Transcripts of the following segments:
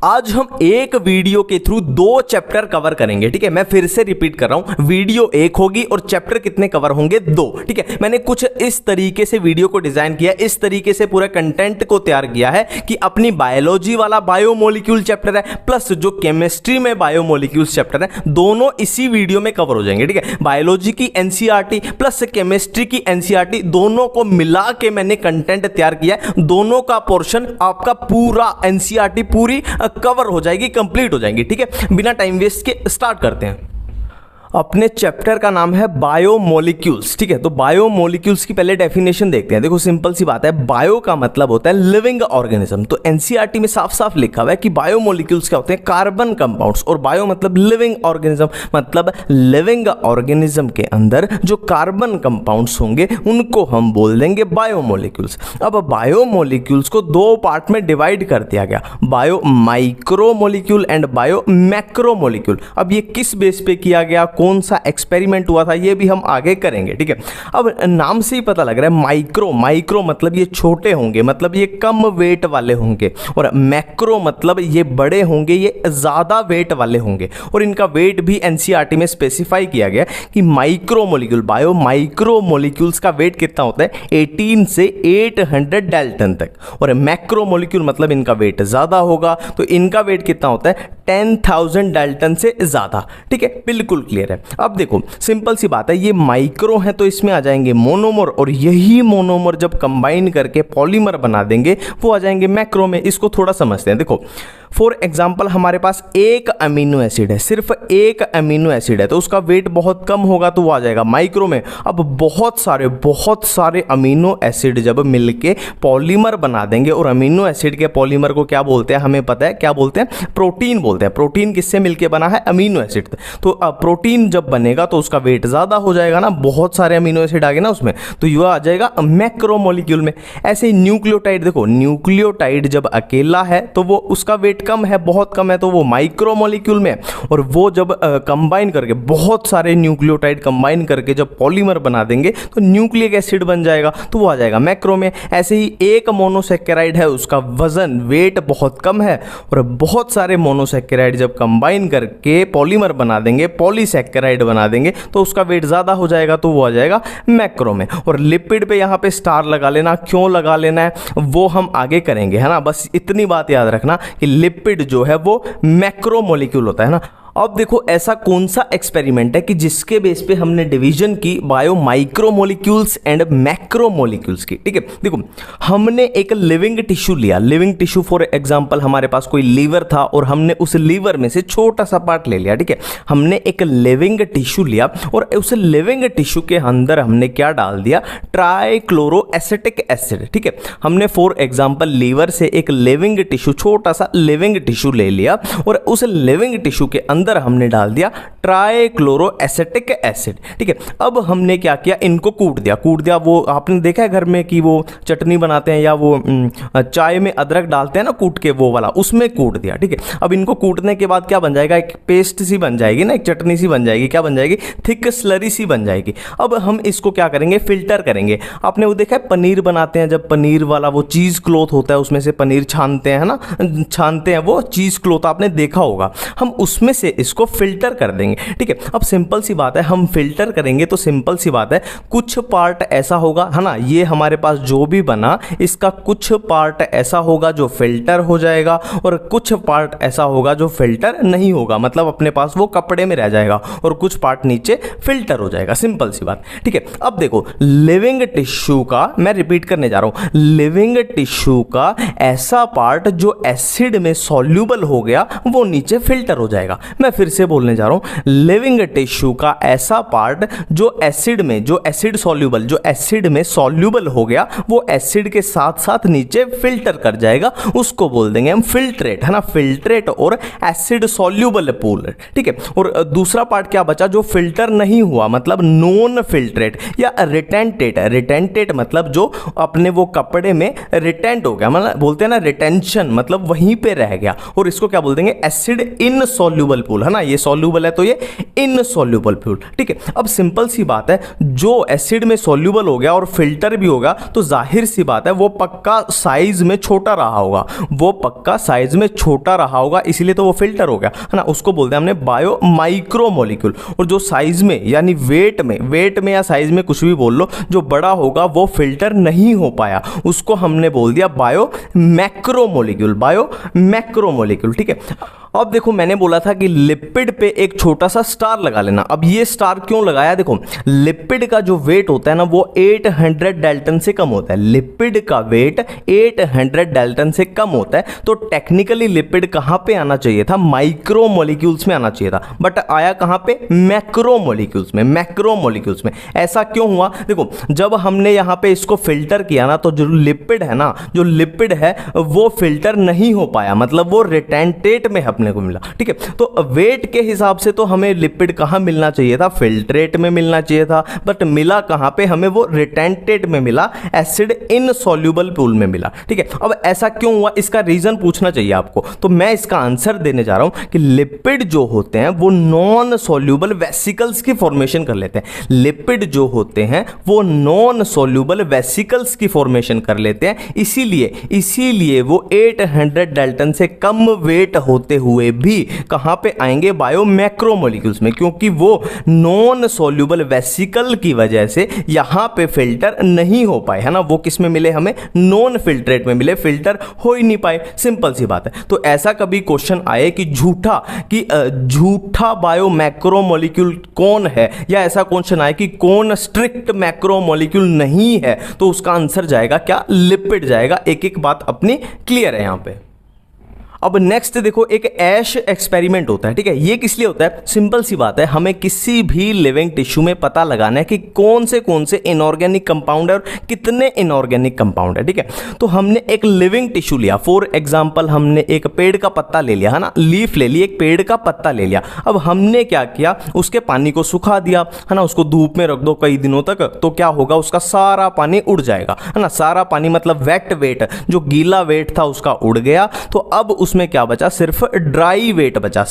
आज हम एक वीडियो के थ्रू 2 चैप्टर कवर करेंगे। ठीक है, मैं फिर से रिपीट कर रहा हूं, वीडियो एक होगी और चैप्टर कितने कवर होंगे? 2। ठीक है, मैंने कुछ इस तरीके से वीडियो को डिजाइन किया, इस तरीके से पूरा कंटेंट को तैयार किया है कि अपनी बायोलॉजी वाला बायोमोलिक्यूल चैप्टर है प्लस जो केमिस्ट्री में बायोमोलिक्यूल्स चैप्टर है, दोनों इसी वीडियो में कवर हो जाएंगे। ठीक है, बायोलॉजी की एनसीईआरटी प्लस केमिस्ट्री की एनसीईआरटी दोनों को मिला के मैंने कंटेंट तैयार किया है। दोनों का पोर्शन आपका पूरा एनसीईआरटी पूरी कवर हो जाएगी, कंप्लीट हो जाएंगी। ठीक है, बिना टाइम वेस्ट के स्टार्ट करते हैं। अपने चैप्टर का नाम है बायोमोलिक्यूल्स। ठीक है, तो बायोमोलिक्यूल्स की पहले डेफिनेशन देखते हैं। देखो सिंपल सी बात है, बायो का मतलब होता है लिविंग ऑर्गेनिज्म। तो एनसीईआरटी में साफ साफ लिखा हुआ है कि बायोमोलिक्यूल्स क्या होते हैं? Carbon compounds. और बायो मतलब लिविंग ऑर्गेनिज्म, मतलब लिविंग ऑर्गेनिज्म के अंदर जो कार्बन कंपाउंड्स होंगे उनको हम बोल देंगे बायोमोलिक्यूल्स। अब बायोमोलिक्यूल्स को 2 पार्ट में डिवाइड कर दिया गया, bio micromolecule and bio macromolecule. अब ये किस बेस पे किया गया, कौन सा एक्सपेरिमेंट हुआ था, ये भी हम आगे करेंगे। ठीक है, अब नाम से ही पता लग रहा है माइक्रो, माइक्रो मतलब ये छोटे होंगे, मतलब ये कम वेट वाले होंगे, और मैक्रो मतलब ये बड़े होंगे, ये ज्यादा वेट वाले होंगे। और इनका वेट भी एनसीईआरटी में स्पेसिफाई किया गया कि micro molecule, bio micro molecules का वेट कितना होता है? 18 से 800 डाल्टन तक। और मैक्रो मोलिक्यूल मतलब इनका वेट ज्यादा होगा, तो इनका वेट कितना होता है? 10,000 डाल्टन से ज्यादा। ठीक है, बिल्कुल क्लियर है। अब देखो सिंपल सी बात है, ये माइक्रो है तो इसमें आ जाएंगे मोनोमर, और यही मोनोमर जब कंबाइन करके पॉलीमर बना देंगे वो आ जाएंगे मैक्रो में। इसको थोड़ा समझते हैं। देखो फॉर एग्जाम्पल हमारे पास एक अमीनो एसिड है, सिर्फ एक अमीनो एसिड है, तो उसका वेट बहुत कम होगा तो वो आ जाएगा माइक्रो में। अब बहुत सारे अमीनो एसिड जब मिलके पॉलीमर बना देंगे, और अमीनो एसिड के पॉलीमर को क्या बोलते हैं हमें पता है, क्या बोलते हैं? प्रोटीन बोलते हैं। प्रोटीन किससे मिलके बना है? Amino acid. तो प्रोटीन जब बनेगा तो उसका वेट ज्यादा हो जाएगा ना, बहुत सारे अमीनो एसिड आ गए ना उसमें, तो यह आ जाएगा मैक्रोमोलिक्यूल में। ऐसे ही न्यूक्लियोटाइड, देखो न्यूक्लियोटाइड जब अकेला है तो वो उसका वेट कम है, बहुत कम है, तो वो माइक्रोमोलिक्यूल में। और वो जब कंबाइन करके बहुत सारे न्यूक्लियोटाइड कंबाइन करके जब पॉलीमर बना देंगे तो न्यूक्लिक एसिड बन जाएगा, तो वो आ जाएगा मैक्रो में। ऐसे ही एक मोनोसैकेराइड है, उसका वजन वेट बहुत कम है, और बहुत सारे मोनोसैकेराइड जब कंबाइन करके पॉलीमर बना देंगे, पॉलीसैकेराइड बना देंगे, तो उसका वेट ज्यादा हो जाएगा, तो वो आ जाएगा मैक्रो में। और लिपिड पे यहां पे स्टार लगा लेना, क्यों लगा लेना है वो हम आगे करेंगे, है ना। बस इतनी बात याद रखना कि लिपिड जो है वो मैक्रोमोलिक्यूल होता है ना। अब देखो ऐसा कौन सा एक्सपेरिमेंट है कि जिसके बेस पे हमने डिवीजन की बायो माइक्रोमोलिक्यूल्स एंड मैक्रोमोलिक्यूल्स की। ठीक है, देखो हमने एक लिविंग टिश्यू लिया, लिविंग टिश्यू फॉर एग्जांपल हमारे पास कोई लीवर था, और हमने उस लीवर में से छोटा सा पार्ट ले लिया। ठीक है, हमने एक लिविंग टिश्यू लिया, और उस लिविंग टिश्यू के अंदर हमने क्या डाल दिया? Trichloroacetic acid. ठीक है, हमने फॉर एग्जांपल लीवर से एक लिविंग टिश्यू, छोटा सा लिविंग टिश्यू ले लिया, और उस लिविंग टिश्यू के अंदर हमने डाल दिया ट्राइक्लोरोएसिटिक एसिड। ठीक है, अब हमने क्या किया? इनको कूट दिया। वो आपने देखा है घर में कि वो चटनी बनाते हैं या वो चाय में अदरक डालते हैं ना कूट के, वो वाला, उसमें कूट दिया। ठीक है, अब इनको कूटने के बाद क्या बन जाएगा? एक पेस्ट सी बन जाएगी ना, एक चटनी सी बन जाएगी। क्या बन जाएगी? थिक स्लरी सी बन जाएगी। अब हम इसको क्या करेंगे? फिल्टर करेंगे। आपने वो देखा है पनीर बनाते हैं, जब पनीर वाला वो चीज क्लॉथ होता है उसमें से पनीर छानते हैं ना, छानते हैं वो चीज क्लॉथ, आपने देखा होगा। हम उसमें से इसको फिल्टर कर देंगे। ठीक है, अब सिंपल सी बात है, हम फिल्टर करेंगे तो सिंपल सी बात है, कुछ पार्ट ऐसा होगा, है ना, ये हमारे पास जो भी बना इसका कुछ पार्ट ऐसा होगा जो फिल्टर हो जाएगा, और कुछ पार्ट ऐसा होगा जो फिल्टर नहीं होगा, मतलब अपने पास वो कपड़े में रह जाएगा, और कुछ पार्ट नीचे फिल्टर हो जाएगा। सिंपल सी बात। ठीक है, अब देखो लिविंग टिश्यू का, मैं रिपीट करने जा रहा हूं, लिविंग टिश्यू का ऐसा पार्ट जो एसिड में सॉल्यूबल हो गया वो नीचे फिल्टर हो जाएगा। मैं फिर से बोलने जा रहा हूं, लिविंग टिश्यू का ऐसा पार्ट जो एसिड में, जो एसिड सॉल्यूबल, जो एसिड में सॉल्यूबल हो गया, वो एसिड के साथ साथ नीचे फिल्टर कर जाएगा, उसको बोल देंगे हम फिल्ट्रेट, है ना, फिल्ट्रेट और एसिड सॉल्यूबल पूल। ठीक है, और दूसरा पार्ट क्या बचा? जो फिल्टर नहीं हुआ, मतलब नॉन फिल्ट्रेट या रिटेंटेट। रिटेंटेट मतलब जो अपने वो कपड़े में रिटेंट हो गया, मतलब बोलते हैं ना रिटेंशन, मतलब वहीं पे रह गया, और इसको क्या बोल देंगे? एसिड इनसॉल्यूबल पूल है ना, ये सॉल्यूबल है तो ये इनसॉल्यूबल पूल, ठीक है। अब सिंपल सी बात है, जो एसिड में सॉल्यूबल हो गया और फिल्टर भी होगा तो जाहिर सी बात है वो पक्का साइज में छोटा रहा होगा, वो पक्का साइज में छोटा रहा होगा, इसीलिए तो वो फिल्टर हो गया, है ना। उसको बोलते हैं हमने बायो माइक्रो मॉलिक्यूल। और जो साइज में यानी वेट में या साइज में कुछ भी बोल लो, जो बड़ा होगा वो फिल्टर नहीं हो पाया, उसको हमने बोल दिया बायो मैक्रो मॉलिक्यूल, ठीक है। अब देखो मैंने बोला था कि लिपिड पे एक छोटा सा स्टार लगा लेना। अब ये स्टार क्यों लगाया, देखो लिपिड का जो वेट होता है ना वो 800 डाल्टन से कम होता है, लिपिड का वेट 800 डाल्टन से कम होता है, तो टेक्निकली लिपिड कहां पे आना चाहिए था, माइक्रो मॉलिक्यूल्स में आना चाहिए था, बट आया कहां पे, मैक्रो मॉलिक्यूल्स में। ऐसा क्यों हुआ, देखो जब हमने यहां पे इसको फिल्टर किया ना तो जो लिपिड है वो फिल्टर नहीं हो पाया, मतलब वो रिटेंटेट में अपने को मिला, ठीक है। तो वेट के हिसाब से तो हमें लिपिड कहां मिलना चाहिए था, फिल्ट्रेट में मिलना चाहिए था, बट मिला कहां पे, हमें वो रिटेंटेट में मिला, एसिड इनसॉल्यूबल पूल में मिला, ठीक है। अब ऐसा क्यों हुआ, इसका रीजन पूछना चाहिए आपको, तो मैं इसका आंसर देने जा रहा हूं कि लिपिड जो होते हैं वो नॉन सॉल्यूबल वेसिकल्स की फॉर्मेशन कर लेते हैं, लिपिड जो होते हैं वो नॉन सॉल्यूबल वेसिकल्स की फॉर्मेशन कर लेते हैं, इसीलिए वो 800 डाल्टन से कम वेट होते हुए भी कहां पे आएंगे, बायो मैक्रो मॉलिक्यूल्स में, क्योंकि वो नॉन सॉल्यूबल वेसिकल की वजह से यहां पे फिल्टर नहीं हो पाए, है ना। वो किस में मिले, हमें नॉन फिल्ट्रेट में मिले, फिल्टर हो ही नहीं पाए, सिंपल सी बात है। तो ऐसा कभी क्वेश्चन आए कि झूठा बायो मैक्रो मॉलिक्यूल कौन है, या ऐसा क्वेश्चन आए कि कौन स्ट्रिक्ट मैक्रो मॉलिक्यूल नहीं है, तो उसका आंसर जाएगा क्या, लिपिड जाएगा। एक एक बात अपनी क्लियर है यहां पे। अब नेक्स्ट देखो, एक ऐश एक्सपेरिमेंट होता है, ठीक है। ये किस लिए होता है, सिंपल सी बात है, हमें किसी भी लिविंग टिश्यू में पता लगाना है कि कौन से इनऑर्गेनिक कंपाउंड है और कितने इनऑर्गेनिक कंपाउंड है, ठीक है। तो हमने एक लिविंग टिश्यू लिया, फॉर एग्जांपल हमने एक पेड़ का पत्ता ले लिया, है ना, लीफ ले ली, एक पेड़ का पत्ता ले लिया। अब हमने क्या किया, उसके पानी को सुखा दिया, है ना, उसको धूप में रख दो कई दिनों तक, तो क्या होगा, उसका सारा पानी उड़ जाएगा, है ना। सारा पानी मतलब वेट वेट, जो गीला वेट था उसका उड़ गया। तो अब उसमें क्या बचा, सिर्फ ड्राई वेट बचा,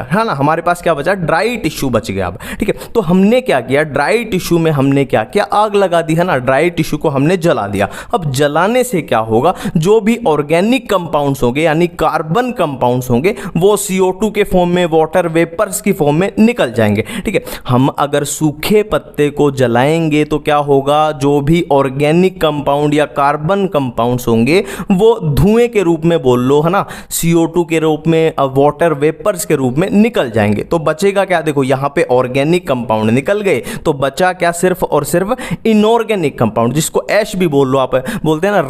है ना। हमारे पास क्या बचा, ड्राई टिश्यू बच गया अब, ठीक है। तो हमने क्या किया, ड्राई टिश्यू में हमने क्या किया, आग लगा दी, है ना, ड्राई टिश्यू को हमने जला दिया। अब जलाने से क्या होगा, जो भी ऑर्गेनिक कंपाउंड्स होंगे यानी कार्बन कंपाउंड्स होंगे वो CO2 के फॉर्म में, वाटर वेपर्स की फॉर्म में निकल जाएंगे, ठीक है। हम अगर सूखे पत्ते को जलाएंगे तो क्या होगा, जो भी ऑर्गेनिक कंपाउंड या कार्बन कंपाउंड्स होंगे वो धुएं के रूप में बोल लो, है ना, CO2 के रूप में, वाटर वेपर्स के रूप में निकल जाएंगे। तो बचेगा क्या, देखो यहां पे ऑर्गेनिक कंपाउंड निकल गए, तो बचा क्या, सिर्फ और सिर्फ इनऑर्गेनिक कंपाउंड, जिसको ऐश भी बोल लो, आप बोलते हैं ना,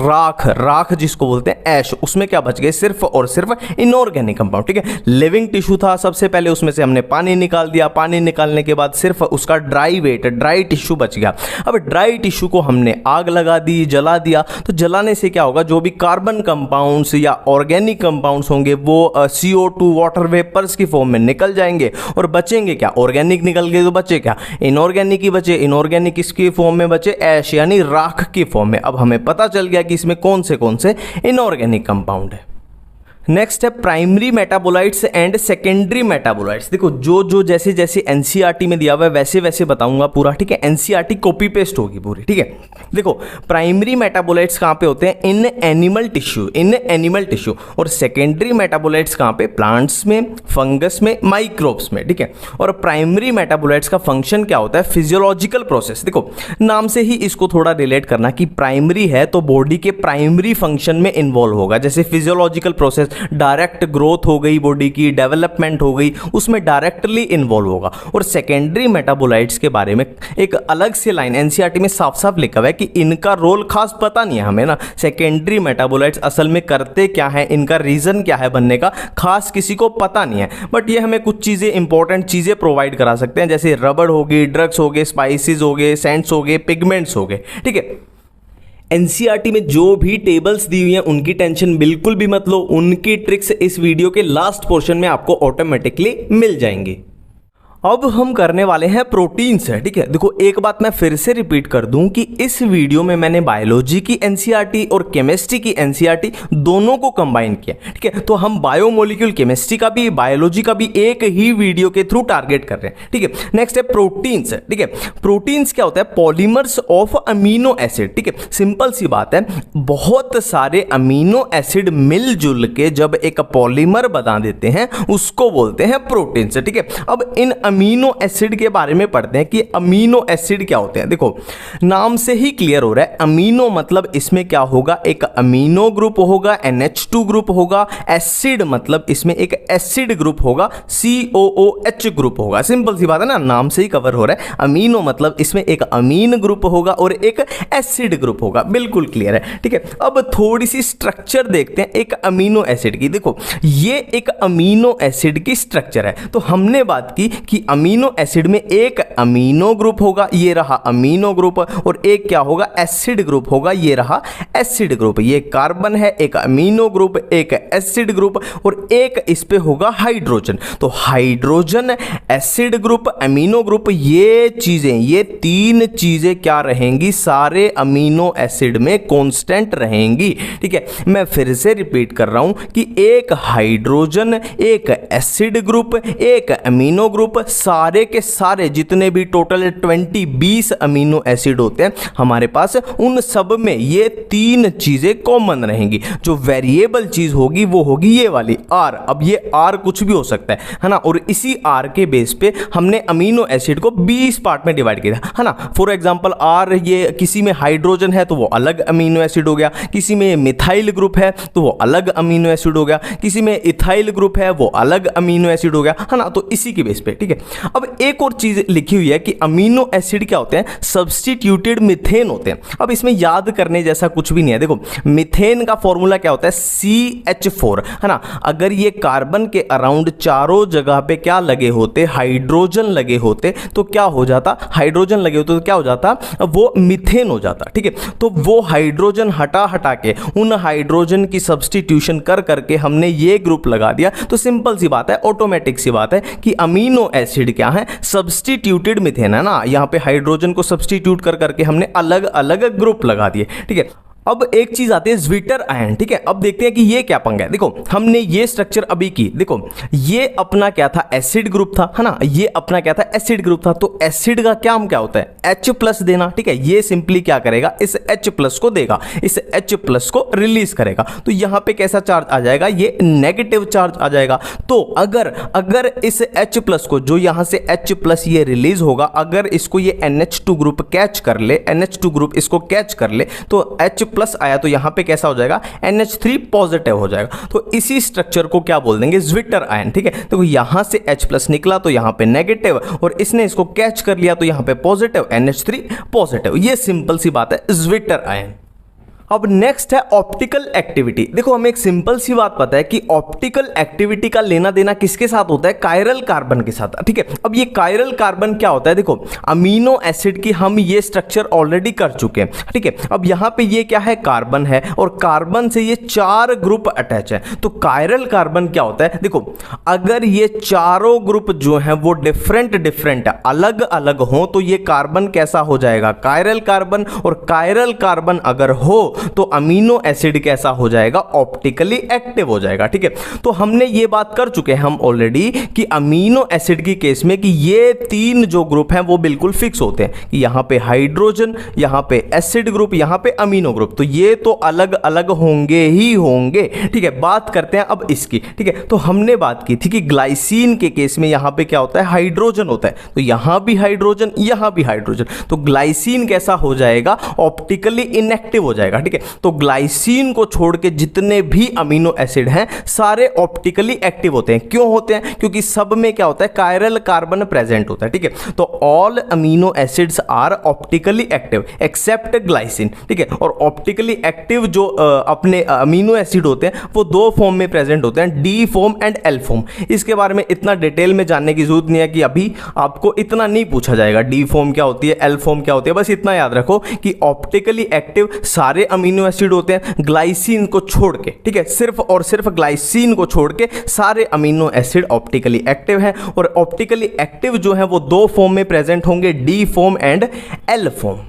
राख जिसको बोलते हैं ऐश, उसमें क्या बच गए, सिर्फ और सिर्फ इनऑर्गेनिक कंपाउंड, ठीक है। लिविंग टिश्यू था, सबसे पहले उसमें से हमने पानी निकाल दिया, पानी निकालने के बाद सिर्फ उसका ड्राई टिश्यू बच गया। अब ड्राई टिश्यू को हमने आग लगा दी, जला दिया, तो जलाने से क्या होगा, जो भी कार्बन कंपाउंड्स या ऑर्गेनिक कंपाउंड्स होंगे वो CO2 वाटर वेपर्स की फॉर्म में निकल जाएंगे, और बचेंगे क्या, ऑर्गेनिक निकल गए तो बचे क्या, इनऑर्गेनिक ही बचे। इनऑर्गेनिक इसकी फॉर्म में बचे, ऐश यानी राख की फॉर्म में। अब हमें पता चल गया कि इसमें कौन से इनऑर्गेनिक कंपाउंड है। नेक्स्ट है primary metabolites and secondary metabolites. देखो जो जैसे जैसे एनसीईआरटी में दिया हुआ है वैसे वैसे बताऊंगा पूरा, ठीक है। एनसीईआरटी कॉपी पेस्ट होगी पूरी, ठीक है। देखो प्राइमरी मेटाबोलाइट्स कहाँ पे होते हैं, इन एनिमल टिश्यू, और सेकेंडरी मेटाबोलाइट्स कहाँ पे, प्लांट्स में, फंगस में, माइक्रोब्स में, ठीक है। और प्राइमरी मेटाबोलाइट्स का फंक्शन क्या होता है, फिजियोलॉजिकल प्रोसेस। देखो नाम से ही इसको थोड़ा रिलेट करना कि प्राइमरी है तो बॉडी के प्राइमरी फंक्शन में इन्वॉल्व होगा, जैसे फिजियोलॉजिकल प्रोसेस, डायरेक्ट ग्रोथ हो गई बॉडी की, डेवलपमेंट हो गई, उसमें डायरेक्टली इन्वॉल्व होगा। और सेकेंडरी मेटाबोलाइट्स के बारे में एक अलग से लाइन एनसीईआरटी में साफ साफ लिखा हुआ है कि इनका रोल खास पता नहीं है हमें ना, सेकेंडरी मेटाबोलाइट्स असल में करते क्या है, इनका रीजन क्या है बनने का, खास किसी को पता नहीं है। बट ये हमें कुछ चीजें, इंपॉर्टेंट चीजें प्रोवाइड करा सकते हैं, जैसे रबड़ हो गई, ड्रग्स हो गए, स्पाइसेस हो गए, सेंट्स हो गए, पिगमेंट्स हो गए, ठीक है। एनसीईआरटी में जो भी टेबल्स दी हुई हैं उनकी टेंशन बिल्कुल भी मत लो, उनकी ट्रिक्स इस वीडियो के लास्ट पोर्शन में आपको ऑटोमेटिकली मिल जाएंगी। अब हम करने वाले हैं प्रोटीन्स है, ठीक है। देखो एक बात मैं फिर से रिपीट कर दूं कि इस वीडियो में मैंने बायोलॉजी की एनसीईआरटी और केमिस्ट्री की एनसीईआरटी दोनों को कंबाइन किया, ठीक है। तो हम बायोमोलिक्यूल केमिस्ट्री का भी बायोलॉजी का भी एक ही वीडियो के थ्रू टारगेट कर रहे हैं, ठीक है। नेक्स्ट है प्रोटीन्स, ठीक है। प्रोटीन्स क्या होता है? पॉलीमर्स ऑफ अमीनो एसिड, ठीक है। सिंपल सी बात है, बहुत सारे अमीनो एसिड मिलजुल के जब एक पॉलीमर बना देते हैं उसको बोलते हैं प्रोटीन्स, ठीक है। अब इन अमीनो एसिड के बारे में पढ़ते हैं कि अमीनो एसिड क्या होते हैं। देखो नाम से ही क्लियर हो रहा है, अमीनो मतलब इसमें क्या होगा, एक अमीनो ग्रुप होगा, NH2 ग्रुप होगा। एसिड मतलब इसमें एक एसिड ग्रुप होगा, COOH ग्रुप होगा। सिंपल सी बात है ना, नाम से ही कवर हो रहा है। अमीनो मतलब इसमें एक अमीन ग्रुप होगा और एक एसिड ग्रुप होगा, बिल्कुल क्लियर है, ठीक है। अब थोड़ी सी स्ट्रक्चर देखते हैं एक अमीनो एसिड की। देखो ये एक अमीनो एसिड की स्ट्रक्चर है। तो हमने बात की कि अमीनो एसिड में एक अमीनो ग्रुप होगा, ये रहा अमीनो ग्रुप, और एक क्या होगा, एसिड ग्रुप होगा, ये रहा एसिड ग्रुप। ये कार्बन है, एक अमीनो ग्रुप, एक एसिड ग्रुप, और एक इस पे होगा हाइड्रोजन। तो hydrogen, acid group, amino group, ये चीजें, ये तीन चीजें क्या रहेंगी, सारे अमीनो एसिड में कांस्टेंट रहेंगी, ठीक है। मैं फिर से रिपीट कर रहा हूं कि एक हाइड्रोजन, एक एसिड ग्रुप, एक अमीनो ग्रुप, सारे के सारे जितने भी टोटल 20 अमीनो एसिड होते हैं हमारे पास, उन सब में ये तीन चीजें कॉमन रहेंगी। जो वेरिएबल चीज होगी वो होगी ये वाली R। अब ये R कुछ भी हो सकता है ना, और इसी R के बेस पे हमने अमीनो एसिड को 20 पार्ट में डिवाइड किया है ना। फॉर एग्जांपल R, ये किसी में हाइड्रोजन है तो वो अलग अमीनो एसिड हो गया, किसी में मिथाइल ग्रुप है तो वो अलग अमीनो एसिड हो गया, किसी में इथाइल ग्रुप है वो अलग अमीनो एसिड हो गया, है ना। तो इसी के बेस पे, ठीक है। अब एक और चीज लिखी हुई है कि अमीनो एसिड क्या होते हैं, सब्स्टिट्यूटेड मीथेन होते हैं। अब इसमें याद करने जैसा कुछ भी नहीं है। देखो मीथेन का फॉर्मूला क्या होता है, CH4, है ना। अगर ये कार्बन के अराउंड चारों जगह पे क्या लगे होते, हाइड्रोजन लगे होते, तो क्या हो जाता, हाइड्रोजन लगे होते तो क्या हो जाता, वो मीथेन हो जाता, ठीक है। तो वो हाइड्रोजन हटा के उन हाइड्रोजन की सब्स्टिट्यूशन कर करके हमने ये ग्रुप लगा दिया। तो सिंपल सी बात है, ऑटोमेटिक सी बात है कि अमीनो एसिड क्या है, सब्स्टिट्यूटेड मीथेन, है ना। यहां पे हाइड्रोजन को सब्स्टिट्यूट कर करके हमने अलग अलग ग्रुप लगा दिए, ठीक है। अब एक चीज आती है ज्विटर आयन, ठीक है। अब देखते हैं कि ये क्या पंगा है। देखो हमने ये स्ट्रक्चर अभी की, देखो ये अपना क्या था, एसिड ग्रुप था, है ना। ये अपना क्या था, एसिड ग्रुप था। तो एसिड का क्या क्या होता है, H+ देना, ठीक है। ये सिंपली क्या करेगा, इस H+ को देगा, इस H+ को रिलीज करेगा। तो यहां पे कैसा चार्ज आ जाएगा, ये नेगेटिव चार्ज आ जाएगा। तो अगर इस H+ को, जो यहां से H+ ये रिलीज होगा, अगर इसको ये NH2 ग्रुप कैच कर ले, NH2 ग्रुप इसको कैच कर ले, तो H+ आया तो यहां पे कैसा हो जाएगा, NH3 पॉजिटिव हो जाएगा। तो इसी स्ट्रक्चर को क्या बोल देंगे, ज्विटर आयन, ठीक है। तो यहां से H+ निकला तो यहां पे नेगेटिव, और इसने इसको कैच कर लिया तो यहां पे पॉजिटिव, NH3 पॉजिटिव। ये सिंपल सी बात है, ज्विटर आयन। अब नेक्स्ट है ऑप्टिकल एक्टिविटी। देखो हमें एक सिंपल सी बात पता है कि ऑप्टिकल एक्टिविटी का लेना देना किसके साथ होता है, कायरल कार्बन के साथ, ठीक है। अब ये कायरल कार्बन क्या होता है, देखो अमीनो एसिड की हम ये स्ट्रक्चर ऑलरेडी कर चुके हैं, ठीक है। अब यहां पे ये क्या है, कार्बन है, और कार्बन से ये 4 ग्रुप अटैच है। तो कायरल कार्बन क्या होता है, देखो अगर ये चारों ग्रुप जो है वो डिफरेंट अलग अलग हो तो ये कार्बन कैसा हो जाएगा, कायरल कार्बन। और कायरल कार्बन अगर हो तो अमीनो एसिड कैसा हो जाएगा, ऑप्टिकली एक्टिव हो जाएगा, ठीक है। तो हमने ये बात कर चुके हैं हम ऑलरेडी कि अमीनो एसिड की केस में कि ये तीन जो ग्रुप हैं वो बिल्कुल फिक्स होते हैं कि यहां पे हाइड्रोजन, यहां पे एसिड ग्रुप, यहां पे अमीनो ग्रुप। तो ये तो अलग अलग होंगे ही होंगे, ठीक है। बात करते हैं अब इसकी, ठीक है। तो हमने बात की थी कि ग्लाइसिन के केस में यहां पे क्या होता है, हाइड्रोजन होता है। तो यहां भी हाइड्रोजन, यहां भी हाइड्रोजन। तो ग्लाइसिन कैसा हो जाएगा, ऑप्टिकली इनएक्टिव हो जाएगा, ठीक है। तो ग्लाइसिन को छोड़ के जितने भी अमीनो एसिड हैं सारे ऑप्टिकली एक्टिव होते हैं। क्यों होते हैं, क्योंकि सब में क्या होता है, कायरल कार्बन प्रेजेंट होता है, ठीक है। तो all amino acids are optically active except glycine, ठीक है। और ऑप्टिकली एक्टिव जो अपने अमीनो एसिड होते हैं वो 2 फॉर्म में प्रेजेंट होते हैं, D form and L form. इसके बारे में इतना डिटेल में जानने की जरूरत नहीं है कि अभी आपको इतना नहीं पूछा जाएगा D फॉर्म क्या होती है, L फॉर्म क्या होती है। बस इतना याद रखो कि ऑप्टिकली एक्टिव सारे अमीनो एसिड होते हैं ग्लाइसिन को छोड़ के, ठीक है, सिर्फ और सिर्फ ग्लाइसिन को छोड़ के सारे अमीनो एसिड ऑप्टिकली एक्टिव हैं। और ऑप्टिकली एक्टिव जो है वो दो फॉर्म में प्रेजेंट होंगे, D form and L form.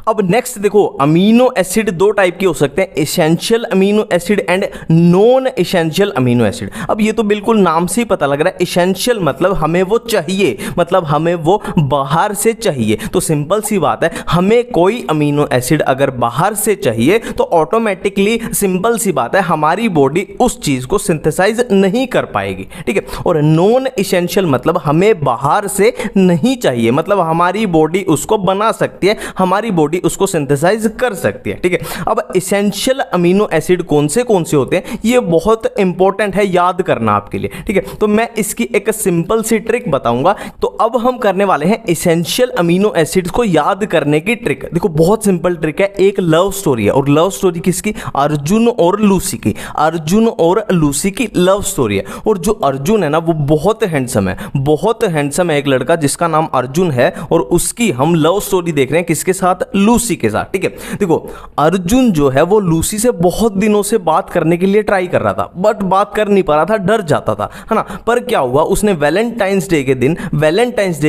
अब नेक्स्ट देखो, अमीनो एसिड दो टाइप के हो सकते हैं, essential amino acid and non essential amino acid. अब ये तो बिल्कुल नाम से ही पता लग रहा है, एसेंशियल मतलब हमें वो चाहिए, मतलब हमें वो बाहर से चाहिए। तो सिंपल सी बात है, हमें कोई अमीनो एसिड अगर बाहर से चाहिए तो ऑटोमेटिकली सिंपल सी बात है हमारी बॉडी उस चीज को सिंथेसाइज नहीं कर पाएगी, ठीक है। और नॉन एसेंशियल मतलब हमें बाहर से नहीं चाहिए, मतलब हमारी बॉडी उसको बना सकती है, हमारी बॉडी उसको सिंथेसाइज कर सकती है, ठीक है। अब एसेंशियल अमीनो एसिड कौन से होते हैं, ये बहुत इंपॉर्टेंट है याद करना आपके लिए, ठीक है। तो मैं इसकी एक सिंपल सी ट्रिक बताऊंगा। तो अब हम करने वाले हैं एसेंशियल अमीनो एसिड्स को याद करने की ट्रिक। देखो बहुत सिंपल ट्रिक है, एक लव स्टोरी है, और लव स्टोरी किसकी, अर्जुन और लूसी की, अर्जुन और लूसी की लव स्टोरी है। और जो अर्जुन है ना वो बहुत हैंडसम है, बहुत हैंडसम है एक लड़का जिसका नाम अर्जुन है, और उसकी हम लव स्टोरी देख रहे हैं किसके साथ, लूसी के साथ, ठीक है। देखो अर्जुन जो है वो लूसी से बहुत दिनों से बात करने के लिए ट्राई कर रहा था, बट बात कर नहीं पा रहा था, डर जाता था, है ना। पर क्या हुआ, उसने वैलेंटाइंस डे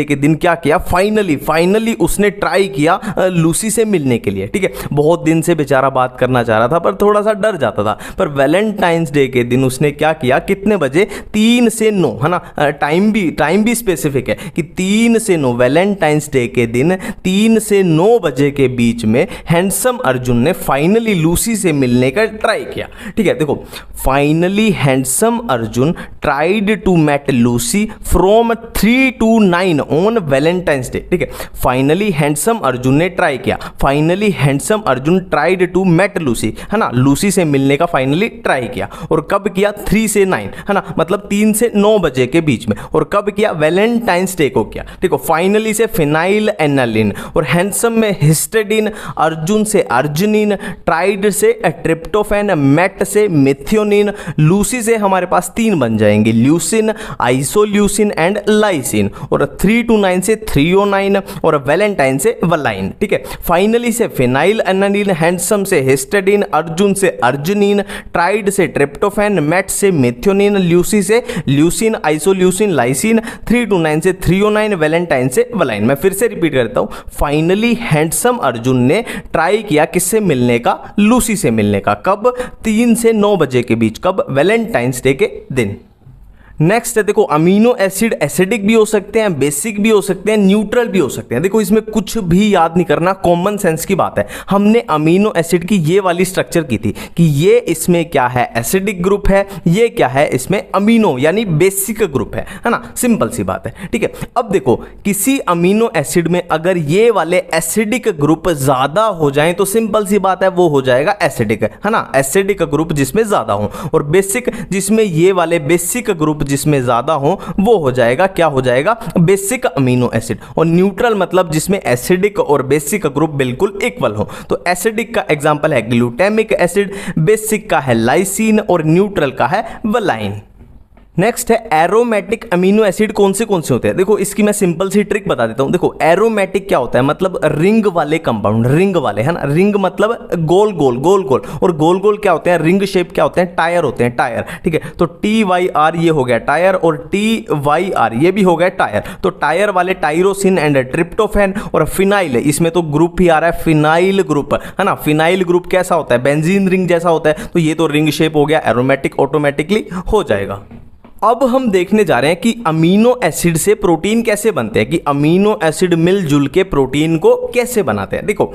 के दिन क्या किया, फाइनली उसने ट्राई किया लूसी से मिलने के लिए, ठीक है। बहुत दिन से बेचारा बात करना चाह रहा था पर थोड़ा सा डर जाता था। पर वैलेंटाइंस डे के दिन उसने क्या किया, कितने बजे, 3 से 9, है ना, टाइम भी स्पेसिफिक है कि 3 से 9, वैलेंटाइंस डे के दिन 3 से 9 बजे के बीच में हैंडसम अर्जुन ने फाइनली लूसी से मिलने का ट्राई किया, ठीक है। देखो finally handsome Arjun tried to mate Lucy from 3 to 9 on Valentine's Day, ठीक है। फाइनली हैंडसम अर्जुन ने ट्राई किया, finally handsome Arjun tried to mate Lucy, है ना, लूसी से मिलने का फाइनली ट्राई किया। और कब किया, 3 से 9, है ना, मतलब 3 से 9 बजे के बीच में। और कब किया, वैलेंटाइंस डे को किया, देखो फाइनली से फिनाइल एनालिन, और हैंडसम में हिस्टेडिन, अर्जुन से अर्जिनिन, ट्राइड से ट्रिप्टोफैन, मेट से मिथियोनिन, लूसी से हमारे पास 3 बन जाएंगे, ल्यूसिन, आइसोल्यूसिन एंड लाइसिन। और 3 to 9 से थ्रियोनाइन, और वैलेंटाइन से वलाइन, ठीक है। फाइनली से फिनाइल एनालिन, हैंडसम से हिस्टेडिन, अर्जुन से अर्जिनिन, ट्राइड से ट्रिप्टोफैन, मेट से मिथियोनिन, ल्यूसी से ल्यूसिन, आइसोल्यूसिन, लाइसिन, 3 to 9 से थ्रियोनाइन, वैलेंटाइन से वलाइन। मैं फिर से रिपीट करता हूं, फाइनली हैंडसम अर्जुन ने ट्राई किया किससे मिलने का, लूसी से मिलने का। कब, 3 से 9 बजे के बीच, कब, वैलेंटाइंस डे के दिन। नेक्स्ट है देखो, अमीनो एसिड एसिडिक भी हो सकते हैं, बेसिक भी हो सकते हैं, न्यूट्रल भी हो सकते हैं। देखो इसमें कुछ भी याद नहीं करना, कॉमन सेंस की बात है। हमने अमीनो एसिड की ये वाली स्ट्रक्चर की थी कि ये इसमें क्या है, एसिडिक ग्रुप है, ये क्या है, इसमें अमीनो यानी बेसिक ग्रुप है ना, सिंपल सी बात है, ठीक है। अब देखो किसी अमीनो एसिड में अगर ये वाले एसिडिक ग्रुप ज्यादा हो जाएं तो सिंपल सी बात है वो हो जाएगा एसिडिक, है ना, एसिडिक ग्रुप जिसमें ज्यादा हो। और बेसिक जिसमें ये वाले बेसिक ग्रुप जिसमें ज्यादा हो वो हो जाएगा, क्या हो जाएगा, बेसिक अमीनो एसिड। और न्यूट्रल मतलब जिसमें एसिडिक और बेसिक ग्रुप बिल्कुल इक्वल हो। तो एसिडिक का एग्जांपल है ग्लूटामिक एसिड, बेसिक का है लाइसिन और न्यूट्रल का है वलाइन। नेक्स्ट है एरोमेटिक अमीनो एसिड कौन से होते हैं। देखो इसकी मैं सिंपल सी ट्रिक बता देता हूं। देखो एरोमेटिक क्या होता है, मतलब रिंग वाले कंपाउंड, रिंग वाले, है ना, रिंग मतलब गोल गोल गोल गोल, और गोल गोल क्या होते हैं, रिंग शेप क्या होते हैं, टायर होते हैं, टायर, ठीक है। तो TYR ये हो गया टायर, और TYR ये भी हो गया टायर। तो टायर वाले टायरोसिन एंड ट्रिप्टोफैन, और फिनाइल, इसमें तो ग्रुप ही आ रहा है फिनाइल ग्रुप, है ना। फिनाइल ग्रुप कैसा होता है, बेंजीन रिंग जैसा होता है, तो ये तो रिंग शेप हो गया, एरोमेटिक ऑटोमेटिकली हो जाएगा। अब हम देखने जा रहे हैं कि अमीनो एसिड से प्रोटीन कैसे बनते हैं, कि अमीनो एसिड मिलजुल के प्रोटीन को कैसे बनाते हैं। देखो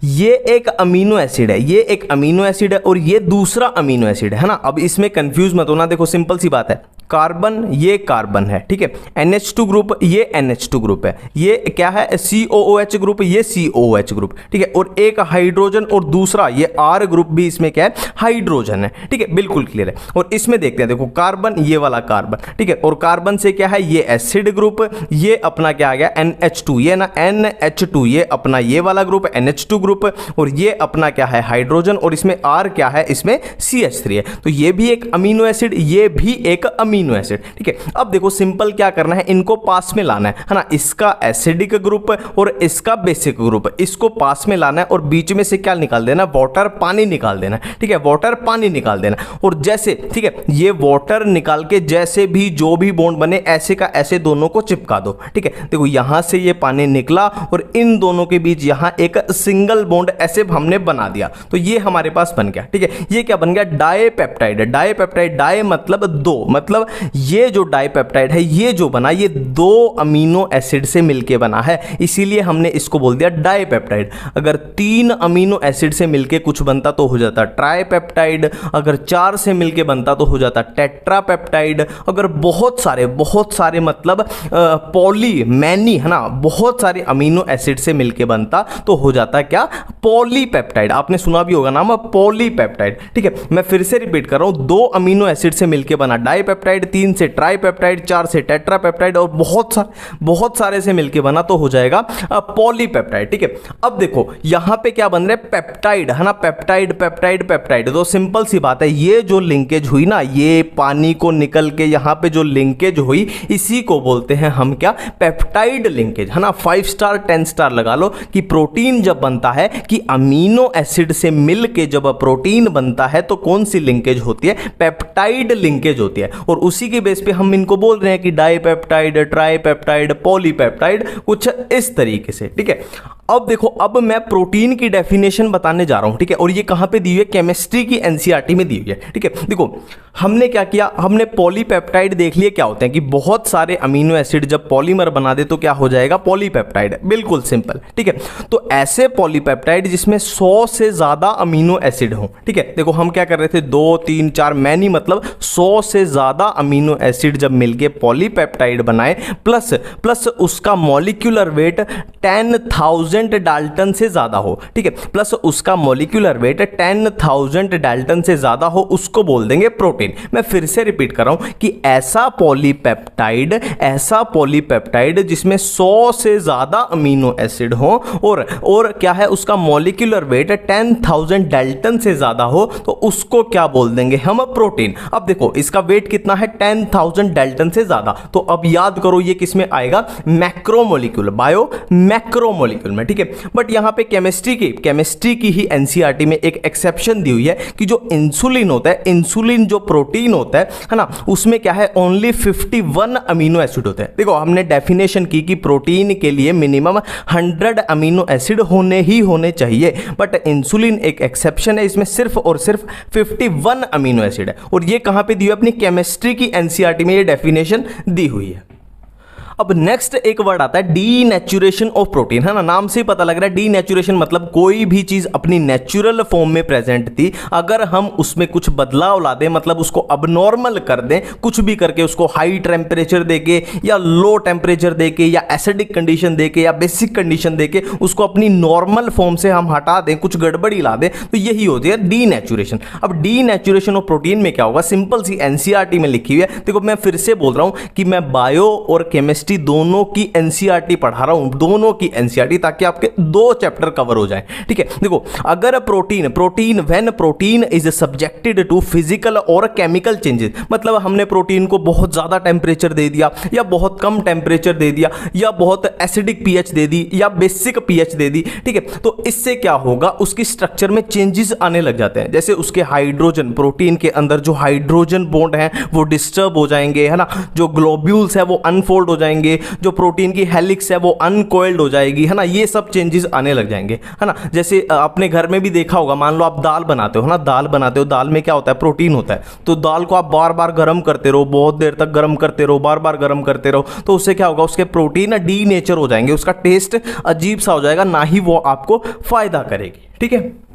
ये एक अमीनो एसिड है, ये एक अमीनो एसिड है, और ये दूसरा अमीनो एसिड है ना। अब इसमें कंफ्यूज मत होना, देखो सिंपल सी बात है, कार्बन ये कार्बन है, ठीक है, NH2 ग्रुप ये NH2 ग्रुप है, ये क्या है COOH ग्रुप, ये COOH ग्रुप, ठीक है। और एक हाइड्रोजन और दूसरा ये R ग्रुप भी इसमें क्या है, हाइड्रोजन है, ठीक है, बिल्कुल क्लियर है। और इसमें देखते हैं, देखो कार्बन ये वाला कार्बन, ठीक है, और कार्बन से क्या है, ये एसिड ग्रुप, ये अपना क्या आ गया NH2, ये ना NH2, ये अपना ये वाला ग्रुप NH2 ग्रुप, और ये अपना क्या है हाइड्रोजन, और इसमें R क्या है, इसमें CH3 है। तो ये भी एक अमीनो एसिड, ये भी एक अमीनो अमीनो एसिड, ठीक है। अब देखो सिंपल क्या करना है, इनको पास में लाना है ना, इसका एसिडिक ग्रुप और इसका बेसिक ग्रुप, इसको पास में लाना है और बीच में से क्या निकाल देना, वाटर पानी निकाल देना, ठीक है, वाटर पानी निकाल देना। और जैसे, ठीक है, ये वाटर निकाल के जैसे भी जो भी बॉन्ड बने ऐसे का ऐसे दोनों को चिपका दो, ठीक है। देखो यहां से ये पानी निकला और इन दोनों के बीच यहां एक सिंगल बॉन्ड ऐसे हमने बना दिया, तो ये हमारे पास बन गया, ठीक है। ये क्या बन गया, डाइपेप्टाइड। डाइपेप्टाइड, डाई मतलब दो, मतलब ये जो डाइपेप्टाइड है ये जो बना ये दो अमीनो एसिड से मिलके बना है, इसीलिए हमने इसको बोल दिया डाइपेप्टाइड। अगर 3 अमीनो एसिड से मिलके कुछ बनता तो हो जाता ट्राइपेप्टाइड, अगर 4 से मिलके बनता तो हो जाता टेट्रापेप्टाइड, अगर बहुत सारे मतलब पॉली मैनी है ना, बहुत सारे अमीनो एसिड से मिलके बनता तो हो जाता क्या, पॉलीपेप्टाइड। आपने सुना भी होगा नाम पॉलीपेप्टाइड, ठीक है। मैं फिर से रिपीट कर रहा हूं, 2 अमीनो एसिड से मिलके बना डाइपेप्टाइड, 3 से ट्राइपेप्टाइड, 4 से टेट्रापेप्टाइड और बहुत सारे से मिलके बना तो हो जाएगा पॉलीपेप्टाइड, ठीक है। अब देखो यहां पे क्या बन रहा है, पेप्टाइड है ना, पेप्टाइड पेप्टाइड पेप्टाइड। तो सिंपल सी बात है, ये जो लिंकेज हुई ना, ये पानी को निकल के यहां पे जो लिंकेज हुई इसी को बोलते हैं हम क्या, पेप्टाइड लिंकेज, है ना। 5 स्टार 10 स्टार लगा लो कि प्रोटीन जब बनता है कि अमीनो एसिड से मिलके जब प्रोटीन बनता है तो कौन सी लिंकेज होती है, पेप्टाइड लिंकेज होती है। और उसी के बेस पे हम इनको बोल रहे हैं कि डाइपेप्टाइड, ट्राइपेप्टाइड, पॉलीपेप्टाइड, कुछ इस तरीके से, ठीक है। अब देखो, अब मैं प्रोटीन की डेफिनेशन बताने जा रहा हूं, ठीक है। और ये कहां पे दी हुई है, केमिस्ट्री की एनसीईआरटी में दी हुई है, ठीक है। देखो हमने क्या किया, हमने पॉलीपेप्टाइड देख लिए क्या होते हैं कि बहुत सारे अमीनो एसिड जब पॉलीमर बना दे तो क्या हो जाएगा, पॉलीपेप्टाइड, बिल्कुल सिंपल, ठीक है। तो ऐसे पॉलीपेप्टाइड जिसमें 100 से ज्यादा अमीनो एसिड हो, ठीक है। देखो हम क्या कर रहे थे, 2 3 4 मैनी मतलब 100 से ज्यादा अमीनो एसिड जब मिलके पॉलीपेप्टाइड बनाए, प्लस उसका मॉलिक्यूलर वेट 10,000 डाल्टन से ज्यादा हो, ठीक है, प्लस उसका मॉलिक्यूलर वेट 10,000 डाल्टन से ज्यादा हो, उसको बोल देंगे प्रोटीन। मैं फिर से रिपीट कर रहा हूं कि ऐसा पॉलीपेप्टाइड जिसमें 100 से ज्यादा अमीनो एसिड हो और क्या है, उसका मॉलिक्यूलर वेट 10,000 डाल्टन से ज्यादा हो, तो उसको क्या बोल देंगे हम, प्रोटीन। अब देखो इसका वेट कितना है, 10,000 डाल्टन से ज्यादा, तो अब याद करो ये किसमें आएगा, मैक्रोमोलिक्यूल, बायो मैक्रोमोलिक्यूल में, ठीक है। बट यहां पे केमिस्ट्री की ही एनसीईआरटी में एक एक्सेप्शन दी हुई है कि जो इंसुलिन होता है, इंसुलिन जो प्रोटीन होता है ना, उसमें क्या है, ओनली 51 अमीनो एसिड होते हैं। देखो हमने डेफिनेशन की कि प्रोटीन के लिए मिनिमम 100 अमीनो एसिड होने चाहिए, बट इंसुलिन एक एक्सेप्शन है, इसमें सिर्फ और सिर्फ 51 अमीनो एसिड है। और ये कहां पे दी हुई है, अपनी केमिस्ट्री की एनसीईआरटी में ये डेफिनेशन दी हुई है। अब नेक्स्ट एक वर्ड आता है डीनेचुरेशन ऑफ प्रोटीन, है ना, नाम से ही पता लग रहा है डीनेचुरेशन मतलब कोई भी चीज अपनी नेचुरल फॉर्म में प्रेजेंट थी, अगर हम उसमें कुछ बदलाव ला दें, मतलब उसको अबनॉर्मल कर दें, कुछ भी करके उसको हाई टेम्परेचर देके या लो टेम्परेचर देके या एसिडिक कंडीशन देके या बेसिक कंडीशन देके उसको अपनी नॉर्मल फॉर्म से हम हटा दें, कुछ गड़बड़ी ला दें, तो यही होती है डीनेचुरेशन। अब डीनेचुरेशन ऑफ प्रोटीन में क्या होगा, सिंपल सी एनसीईआरटी में लिखी हुई है। देखो मैं फिर से बोल रहा हूं कि मैं बायो और केमिस्ट्री दोनों की एनसीईआरटी पढ़ा रहा हूं, दोनों की एनसीईआरटी, ताकि आपके 2 चैप्टर कवर हो जाए, ठीक है। देखो अगर when protein is subjected to physical और केमिकल चेंजेस, मतलब हमने प्रोटीन को बहुत ज्यादा टेम्परेचर दे दिया या बहुत कम टेम्परेचर दे दिया या बहुत एसिडिक पीएच दे दी या बेसिक पीएच दे दी, ठीक है, तो इससे क्या होगा, उसकी स्ट्रक्चर में चेंजेस आने लग जाते हैं। जैसे उसके हाइड्रोजन, प्रोटीन के अंदर जो हाइड्रोजन बॉन्ड है वो डिस्टर्ब हो जाएंगे, है ना, जो ग्लोब्यूल्स है वो अनफोल्ड हो जाएंगे, जो प्रोटीन की हेलिक्स है वो अनकोइल्ड हो जाएगी, है ना, ये सब चेंजेस आने लग जाएंगे, है ना। जैसे आपने घर में भी देखा होगा, मान लो आप दाल बनाते हो, है ना, दाल बनाते हो, दाल में क्या होता है, प्रोटीन होता है, तो दाल को आप बार बार गर्म करते रहो, बहुत देर तक गर्म करते रहो, बार बार गर्म करते रहो, तो उससे क्या होगा, उसके प्रोटीन डीनेचर हो जाएंगे, उसका टेस्ट अजीब सा हो जाएगा, ना ही वो आपको फायदा करेगी, ठीक है।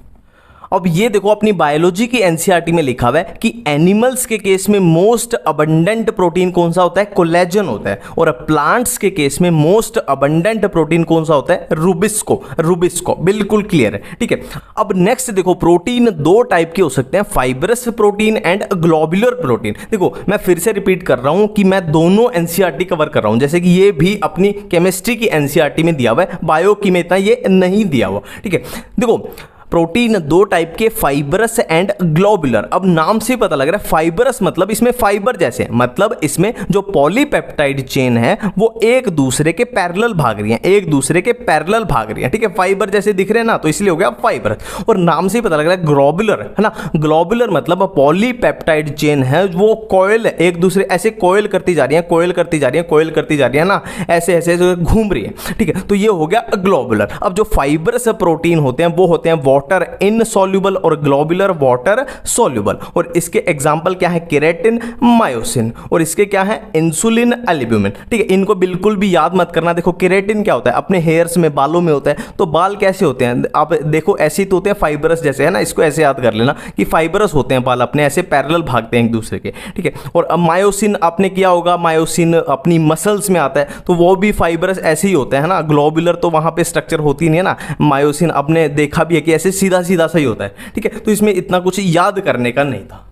अब ये देखो अपनी बायोलॉजी की एनसीईआरटी में लिखा हुआ है कि एनिमल्स के केस में मोस्ट अबंडेंट प्रोटीन कौन सा होता है, कोलेजन होता है, और प्लांट्स के केस में मोस्ट अबंडेंट प्रोटीन कौन सा होता है, रुबिस्को, बिल्कुल क्लियर है, ठीक है। अब नेक्स्ट देखो, प्रोटीन 2 टाइप के हो सकते हैं, fibrous protein and globular protein. देखो मैं फिर से रिपीट कर रहा हूं कि मैं दोनों एनसीईआरटी कवर कर रहा हूं, जैसे कि ये भी अपनी केमिस्ट्री की एनसीईआरटी में दिया हुआ है, बायो की में इतना ये नहीं दिया हुआ, ठीक है। देखो प्रोटीन दो टाइप के, फाइबरस एंड ग्लोबुलर। अब नाम से पता लग रहा है फाइबरस मतलब इसमें फाइबर जैसे, मतलब इसमें जो पॉलीपेप्टाइड चेन है वो एक दूसरे के पैरेलल भाग रही है, एक दूसरे के पैरेलल भाग रही है, ठीक है, फाइबर जैसे दिख रहे हैं ना, तो इसलिए हो गया फाइबरस। और नाम से ही पता लग रहा है ग्लोबुलर, है ना, ग्लोबुलर मतलब पॉलीपेप्टाइड चेन है वो कॉइल एक दूसरे ऐसे कॉइल करती जा रही है, कॉइल करती जा रही है, कॉइल करती जा रही है ना, ऐसे ऐसे घूम रही है, ठीक है, तो ये हो गया ग्लोबुलर। अब जो फाइबरस प्रोटीन होते हैं वो होते हैं वाटर इनसॉल्युबल और ग्लोबुलर वाटर सॉल्युबल। और इसके एग्जांपल क्या है, केराटिन, मायोसिन, और इसके क्या है, इंसुलिन, एल्ब्यूमिन, ठीक है। इनको बिल्कुल भी याद मत करना। देखो केराटिन क्या होता है, अपने हेयर्स में, बालों में होता है, तो बाल कैसे होते हैं, आप देखो ऐसे ही तो होते हैं फाइबरस जैसे, है ना, इसको ऐसे याद कर लेना कि फाइबरस होते हैं बाल, अपने ऐसे पैरेलल भागते हैं एक दूसरे के, ठीक है। और मायोसिन आपने किया होगा, मायोसिन अपनी मसल्स में आता है, तो वो भी फाइबरस ऐसे ही होता है ना, ग्लोबुलर तो वहां पे स्ट्रक्चर होती नहीं है ना, मायोसिन आपने देखा भी है कि ऐसे सीधा सीधा सा ही होता है, ठीक है, तो इसमें इतना कुछ याद करने का नहीं था।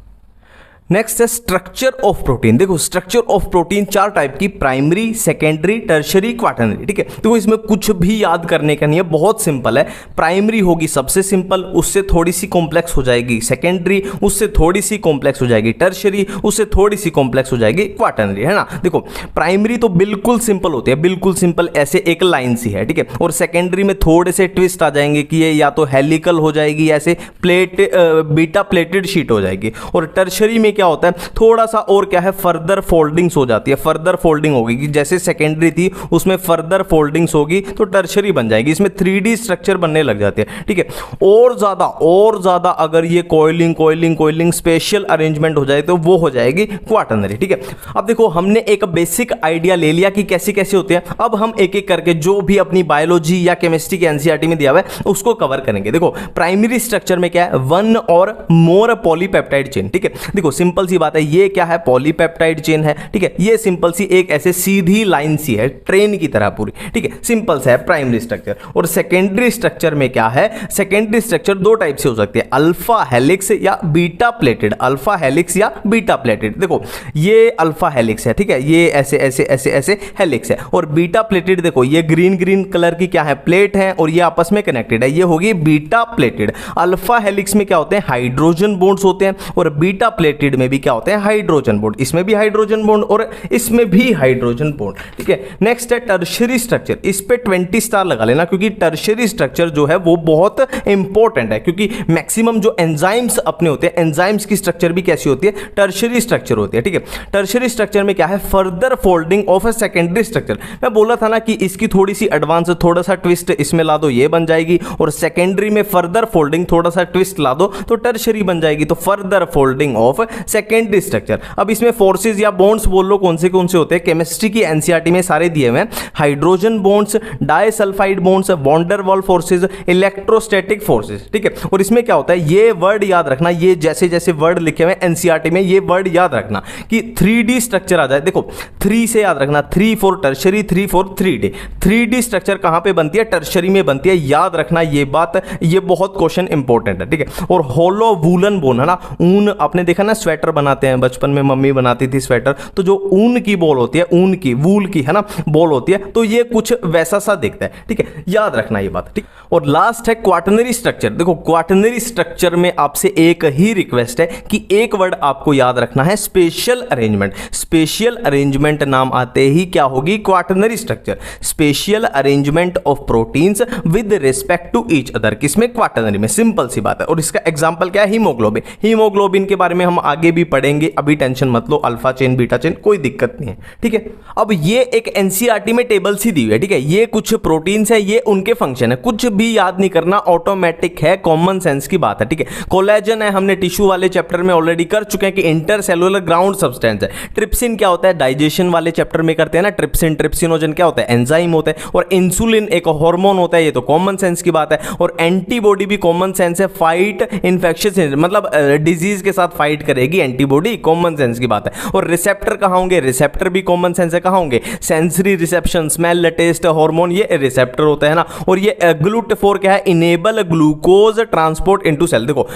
नेक्स्ट है स्ट्रक्चर ऑफ प्रोटीन। देखो स्ट्रक्चर ऑफ प्रोटीन चार टाइप की, प्राइमरी, सेकेंडरी, टर्शियरी, क्वाटरनरी, ठीक है। तो इसमें कुछ भी याद करने का नहीं है, बहुत सिंपल है। प्राइमरी होगी सबसे सिंपल, उससे थोड़ी सी कॉम्प्लेक्स हो जाएगी सेकेंडरी, उससे थोड़ी सी कॉम्प्लेक्स हो जाएगी टर्शियरी, उससे थोड़ी सी कॉम्प्लेक्स हो जाएगी क्वाटरनरी, है ना। देखो प्राइमरी तो बिल्कुल सिंपल होती है, बिल्कुल सिंपल ऐसे एक लाइन सी है, ठीक है। और सेकेंडरी में थोड़े से ट्विस्ट आ जाएंगे कि ये या तो हेलिकल हो जाएगी, ऐसे बीटा प्लेटेड शीट हो जाएगी। और टर्शियरी में क्या होता है, थोड़ा सा और क्या है, फर्दर फोल्डिंग्स हो जाती है, फर्दर फोल्डिंग होगी कि जैसे सेकेंडरी थी उसमें फर्दर फोल्डिंग्स होगी तो टर्शियरी बन जाएगी, इसमें 3D स्ट्रक्चर बनने लग जाते हैं, ठीक है। और ज्यादा अगर ये कोइलिंग स्पेशल अरेंजमेंट हो जाए तो वो हो जाएगी क्वाटरनरी, ठीक है। अब देखो हमने एक बेसिक आइडिया ले लिया कि कैसे कैसे होते हैं, अब हम एक एक करके जो भी अपनी बायोलॉजी या केमिस्ट्री के एनसीईआरटी में दिया हुआ है उसको कवर करेंगे। देखो प्राइमरी स्ट्रक्चर में क्या है, वन और मोर पॉलीपेप्टाइड चेन, ठीक है। देखो सिंपल सी बात है, ये क्या है, पॉलीपेप्टाइड चेन है, ठीक है। ये सिंपल सी एक ऐसे सीधी लाइन सी है, ट्रेन की तरह पूरी, ठीक है, सिंपल सा है प्राइमरी स्ट्रक्चर। और सेकेंडरी स्ट्रक्चर में क्या है, सेकेंडरी स्ट्रक्चर दो टाइप से हो सकती है, अल्फा हेलिक्स या बीटा प्लेटेड, अल्फा हेलिक्स या बीटा प्लेटेड। देखो ये अल्फा हेलिक्स है, ठीक है, ये ऐसे ऐसे ऐसे ऐसे हेलिक्स है। और बीटा प्लेटेड देखो ये ग्रीन कलर की क्या है, प्लेट है, और ये आपस में कनेक्टेड है, ये होगी बीटा प्लेटेड। अल्फा हेलिक्स में क्या होते हैं, हाइड्रोजन बॉन्ड्स होते हैं, और बीटा प्लेटेड में भी क्या होते हैं, हाइड्रोजन बॉन्ड, इसमें भी हाइड्रोजन बॉन्ड और इसमें भी हाइड्रोजन बॉन्ड, ठीक है। नेक्स्ट है टर्शियरी स्ट्रक्चर, इस पे 20 स्टार लगा लेना क्योंकि टर्शियरी स्ट्रक्चर जो है वो बहुत इंपॉर्टेंट है, क्योंकि मैक्सिमम जो एंजाइम्स अपने होते हैं, एंजाइम्स की स्ट्रक्चर भी कैसी होती है, टर्शियरी स्ट्रक्चर होती है, ठीक है। टर्शियरी स्ट्रक्चर में क्या है, further folding of a secondary structure. मैं बोला था ना कि इसकी थोड़ी सी एडवांस, थोड़ा सा ट्विस्ट इसमें ला दो ये बन जाएगी, और सेकेंडरी में फर्दर फोल्डिंग थोड़ा सा ट्विस्ट ला दो तो टर्शियरी बन जाएगी, तो further folding of secondary structure. अब इसमें फोर्सेस या बॉन्ड्स बोल लो कौन से होते हैं, केमिस्ट्री की एनसीईआरटी में सारे दिए हुए हैं, hydrogen bonds, disulphide bonds, van der Waals forces, electrostatic forces, ठीक है। और इसमें क्या होता है, ये वर्ड याद रखना, ये जैसे जैसे वर्ड लिखे हुए एनसीईआरटी में ये वर्ड याद रखना कि 3D स्ट्रक्चर आ जाए। देखो 3 से याद रखना, 3 for tertiary, 3 for 3D। 3D structure कहां पे बनती है, टर्शियरी में बनती है, याद रखना ये बात, ये बहुत क्वेश्चन इंपॉर्टेंट है, ठीक है। और होलो वूलन बोन, है ना, ऊन, आपने देखा ना स्वेटर बनाते हैं, बचपन में मम्मी बनाती थी स्वेटर, तो जो ऊन की बॉल होती है, ऊन की, वूल की, है ना, बॉल होती है, तो ये कुछ वैसा सा दिखता है, ठीक है, याद रखना ये बात, ठीक। और लास्ट है क्वाटरनरी स्ट्रक्चर। देखो क्वाटरनरी स्ट्रक्चर में आपसे एक ही रिक्वेस्ट है कि एक वर्ड आपको याद रखना है, स्पेशल अरेंजमेंट। स्पेशल अरेंजमेंट नाम आते ही क्या होगी, quaternary structure, spatial arrangement of proteins with respect to each other, किसमें, क्वाटरनरी में, सिंपल सी बात है। और इसका एग्जांपल क्या है, हीमोग्लोबिन। हीमोग्लोबिन के बारे में हम आगे भी पढ़ेंगे, अभी टेंशन मत लो, अल्फा चेन, बीटा चेन, कोई दिक्कत नहीं है, ठीक है। अब ये एक एनसीईआरटी में टेबल सी दी हुई है, ठीक है, ये कुछ प्रोटीन्स है, ये उनके फंक्शन है, कुछ भी याद नहीं करना, ऑटोमेटिक है, कॉमन सेंस की बात है, ठीक है। कोलेजन है, हमने टिश्यू वाले चैप्टर में ऑलरेडी कर चुके हैं कि इंटरसेलुलर ग्राउंड सब्सटेंस है। ट्रिप्सिन क्या होता है, डाइजेशन वाले चैप्टर में करते हैं ना, ट्रिप्सिन, ट्रिप्सिनोजन क्या होता है, एंजाइम होता है। और इंसुलिन एक हार्मोन होता है, ये तो कॉमन सेंस की बात है। और एंटीबॉडी भी कॉमन सेंस है, फाइट इन्फेक्शन, मतलब डिजीज के साथ फाइट करेगी एंटीबॉडी, कॉमन सेंस की बात है। और रिसेप्टर कहां होंगे, रिसेप्टर भी कॉमन सेंस है, कहां होंगे, sensory reception, smell, taste, hormone, ये रिसेप्टर होता है ना। और ये ग्लूट4 क्या है, enable glucose transport into cell. देखो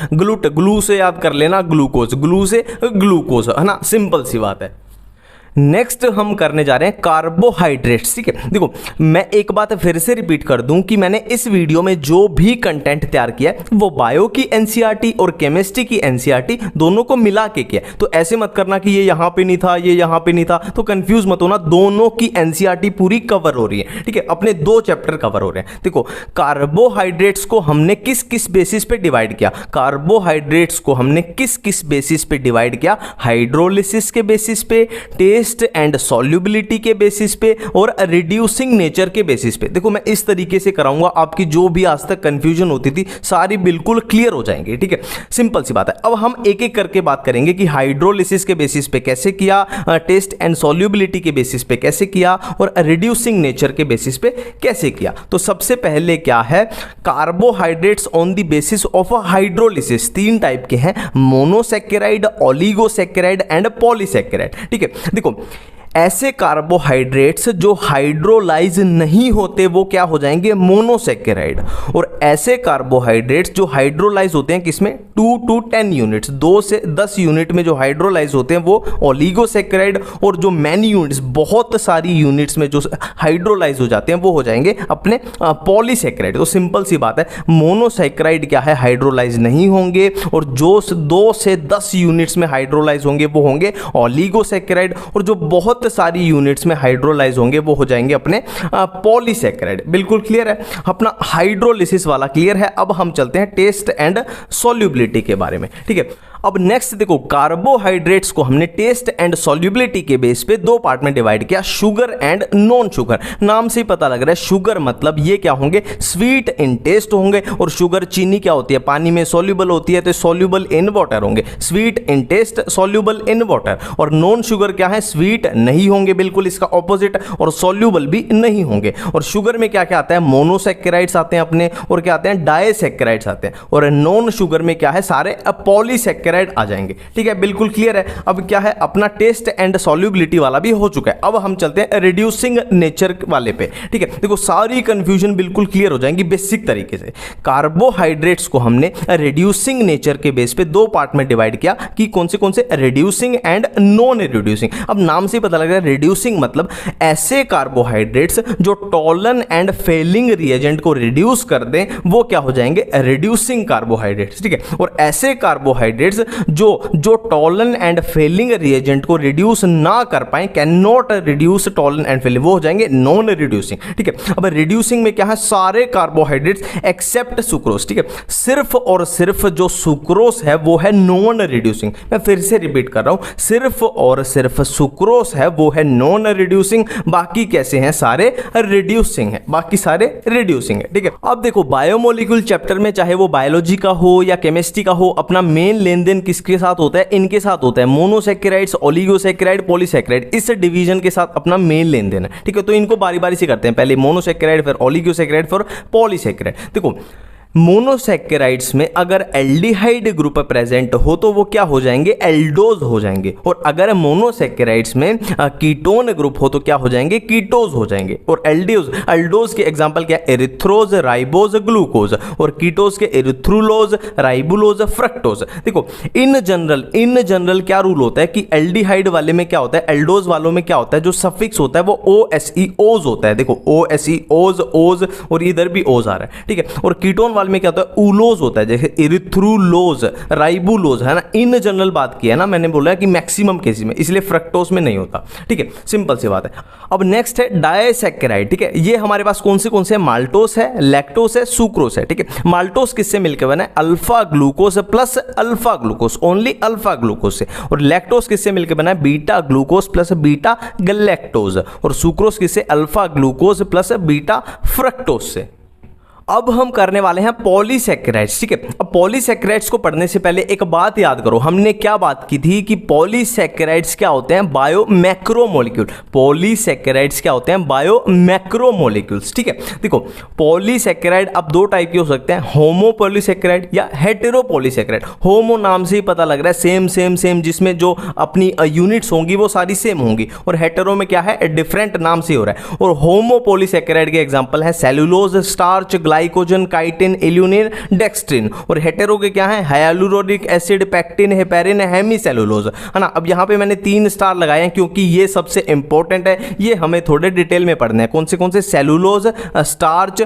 ग्लू से याद कर लेना, ग्लूकोज, ग्लू से ग्लूकोज, है ना, सिंपल सी बात है। नेक्स्ट हम करने जा रहे हैं कार्बोहाइड्रेट्स। ठीक है, देखो मैं एक बात फिर से रिपीट कर दूं कि मैंने इस वीडियो में जो भी कंटेंट तैयार किया है वो बायो की एनसीईआरटी और केमिस्ट्री की एनसीईआरटी दोनों को मिला के किया। तो ऐसे मत करना कि ये यहां पे नहीं था, ये यहां पे नहीं था, तो कंफ्यूज मत होना। दोनों की एनसीईआरटी पूरी कवर हो रही है। ठीक है, अपने 2 चैप्टर कवर हो रहे हैं। देखो कार्बोहाइड्रेट्स को हमने किस किस बेसिस पे डिवाइड किया, कार्बोहाइड्रेट्स को हमने किस किस बेसिस पे डिवाइड किया, हाइड्रोलिसिस के बेसिस पे, टेस्ट एंड सॉल्युबिलिटी के बेसिस पे और रिड्यूसिंग नेचर के बेसिस पे। देखो मैं इस तरीके से कराऊंगा, आपकी जो भी आज तक कंफ्यूजन होती थी सारी बिल्कुल क्लियर हो जाएंगे। ठीक है, सिंपल सी बात है। अब हम एक एक करके बात करेंगे कि हाइड्रोलिसिस के बेसिस पे कैसे किया, टेस्ट एंड सॉल्युबिलिटी के बेसिस पे कैसे किया और रिड्यूसिंग नेचर के बेसिस पे कैसे किया। तो सबसे पहले क्या है, carbohydrates on the basis of hydrolysis 3 type के हैं, मोनोसैकेराइड, ओलिगोसैकेराइड एंड पॉलीसैकेराइड। ठीक है, देखो ऐसे कार्बोहाइड्रेट्स जो हाइड्रोलाइज नहीं होते वो क्या हो जाएंगे, मोनोसैकेराइड। और ऐसे कार्बोहाइड्रेट्स जो हाइड्रोलाइज होते हैं किसमें, 2 to 10 यूनिट्स, 2 से 10 यूनिट में जो हाइड्रोलाइज होते हैं वो ओलिगोसैकेराइड। और जो मैनी यूनिट्स, बहुत सारी यूनिट्स में जो हाइड्रोलाइज हो जाते हैं वो हो जाएंगे अपने पॉलीसैकेराइड। तो सिंपल सी बात है, मोनोसैकेराइड क्या है, हाइड्रोलाइज नहीं होंगे, और जो 2 से 10 यूनिट्स में हाइड्रोलाइज होंगे वो होंगे ओलिगोसैकेराइड। और जो बहुत सारी यूनिट्स में हाइड्रोलाइज होंगे वो हो जाएंगे अपने पॉलीसैकेराइड। बिल्कुल क्लियर है, अपना हाइड्रोलिसिस वाला क्लियर है। अब हम चलते हैं टेस्ट एंड सॉल्युबिलिटी के बारे में। ठीक है, अब नेक्स्ट देखो कार्बोहाइड्रेट्स को हमने टेस्ट एंड सॉल्युबिलिटी के बेस पे 2 पार्ट में डिवाइड किया, शुगर एंड नॉन शुगर। नाम से ही पता लग रहा है, शुगर मतलब ये क्या होंगे, स्वीट इन टेस्ट होंगे, और शुगर चीनी क्या होती है, पानी में सॉल्युबल होती है, तो सॉल्युबल इन वाटर होंगे। Sweet in taste, soluble in water. और नॉन शुगर क्या है, स्वीट नहीं होंगे, बिल्कुल इसका ऑपोजिट, और सॉल्युबल भी नहीं होंगे। और शुगर में क्या क्या आता है, मोनोसैकेराइड्स आते हैं अपने, और क्या आते हैं, डाइसैकेराइड्स आते हैं। और नॉन शुगर में क्या है, सारे पॉलीसैकेराइड आ जाएंगे। ठीक है, बिल्कुल क्लियर है। अब क्या है, अपना टेस्ट एंड सॉल्युबिलिटी वाला भी हो चुका है। अब हम चलते हैं रिड्यूसिंग नेचर वाले पे। ठीक है, देखो सारी कंफ्यूजन बिल्कुल क्लियर हो जाएंगी बेसिक तरीके से। कार्बोहाइड्रेट्स को हमने रिड्यूसिंग नेचर के बेस पे 2 पार्ट में डिवाइड किया कि कौन से रिड्यूसिंग एंड नॉन रिड्यूसिंग। अब नाम से पता लग रहा है, रिड्यूसिंग मतलब ऐसे कार्बोहाइड्रेट्स जो टॉलन एंड फेलिंग रिएजेंट को रिड्यूस कर दें वो क्या हो जाएंगे, रिड्यूसिंग कार्बोहाइड्रेट्स। ठीक है, और ऐसे कार्बोहाइड्रेट्स जो टॉलन एंड फेलिंग रिएजेंट को रिड्यूस ना कर पाए, can not reduce Tollen and Fehling, वो हो जाएंगे नॉन रिड्यूसिंग। ठीक है, अब रिड्यूसिंग में क्या है, सारे कार्बोहाइड्रेट्स एक्सेप्ट सुक्रोज। ठीक है, सिर्फ और सिर्फ जो सुक्रोज है वो है नॉन रिड्यूसिंग। मैं फिर से रिपीट कर रहा हूं, सिर्फ और सिर्फ सुक्रोज है वो है नॉन रिड्यूसिंग, बाकी कैसे हैं, सारे रिड्यूसिंग है, बाकी सारे रिड्यूसिंग है। ठीक है, अब देखो बायोमोलिक्यूल चैप्टर में चाहे वो बायोलॉजी का हो या केमिस्ट्री का हो, अपना मेन लेन देन किसके साथ होता है, इनके साथ होता है, मोनोसैकेराइड्स, ओलिगोसैकेराइड, पॉलीसैकेराइड, इस डिवीजन के साथ अपना मेन लेन देन है। ठीक है, तो इनको बारी बारी से करते हैं, पहले मोनोसैकेराइड, फिर ओलिगोसैकेराइड, फिर पॉलीसैकेराइड। देखो मोनोसैकेराइड्स में अगर एल्डिहाइड ग्रुप प्रेजेंट हो तो वो क्या हो जाएंगे, एल्डोज हो जाएंगे। और अगर मोनोसैकेराइड्स में कीटोन ग्रुप हो तो क्या हो जाएंगे, कीटोज हो जाएंगे। और एल्डोज के एग्जांपल क्या, एरिथ्रोज, राइबोज, ग्लूकोज। और कीटोज के एरिथ्रुलोज, राइबुलोज, फ्रक्टोज। देखो इन जनरल क्या रूल होता है कि एल्डिहाइड वाले में क्या होता है, एल्डोज वालों में क्या होता है, जो सफिक्स होता है वो OSE ओज होता है। देखो OSE ओज, और इधर भी ओज आ रहा है। ठीक है, और कीटोन वाले में क्या होता है, उलोज होता है, जैसे इरिथ्रुलोज, राइबुलोज, है ना। इन जनरल बात की है ना, मैंने बोला कि मैक्सिमम केसेस में, इसलिए फ्रक्टोज में नहीं होता। ठीक है, सिंपल सी बात है। अब नेक्स्ट है डाइसैकेराइड। ठीक है, ये हमारे पास कौन से माल्टोस है, लैक्टोस है, सुक्रोस है। ठीक है, माल्टोस किससे मिलकर बना है, alpha glucose plus alpha glucose, only alpha glucose से। और लैक्टोस किससे मिलकर बना है, बीटा ग्लूकोज प्लस बीटा गलैक्टोज। और सुक्रोस किससे, alpha glucose plus beta fructose से। अब हम करने वाले हैं पॉलीसैकेराइड्स। ठीक है, अब पॉलीसैकेराइड्स को पढ़ने से पहले एक बात याद करो, हमने क्या बात की थी कि पॉलीसैकेराइड्स क्या होते हैं, बायो मैक्रोमोलिक्यूल। पॉलीसैकेराइड्स क्या होते हैं, बायो मैक्रोमोलिक्यूल्स। ठीक है, देखो पॉलीसैकेराइड अब 2 टाइप के हो सकते हैं, होमो पॉलीसैकेराइड या हेटेरो पॉलीसैकेराइड। होमो नाम से ही पता लग रहा है सेम, जिसमें जो अपनी यूनिट्स होंगी वो सारी सेम होंगी। और हेटेरो में क्या है, डिफरेंट नाम से हो रहा है। और होमो पॉलीसैकेराइड के एग्जांपल है cellulose, starch, glycogen, chitin, inulin, dextrin. और हेटेरो के क्या है, hyaluronic acid, pectin, heparin, hemicellulose, है ना। अब यहाँ पे मैंने 3 स्टार लगाए हैं क्योंकि ये सबसे इंपॉर्टेंट है, ये हमें थोड़े डिटेल में पढ़ने हैं। कौन से सेलुलोज, स्टार्च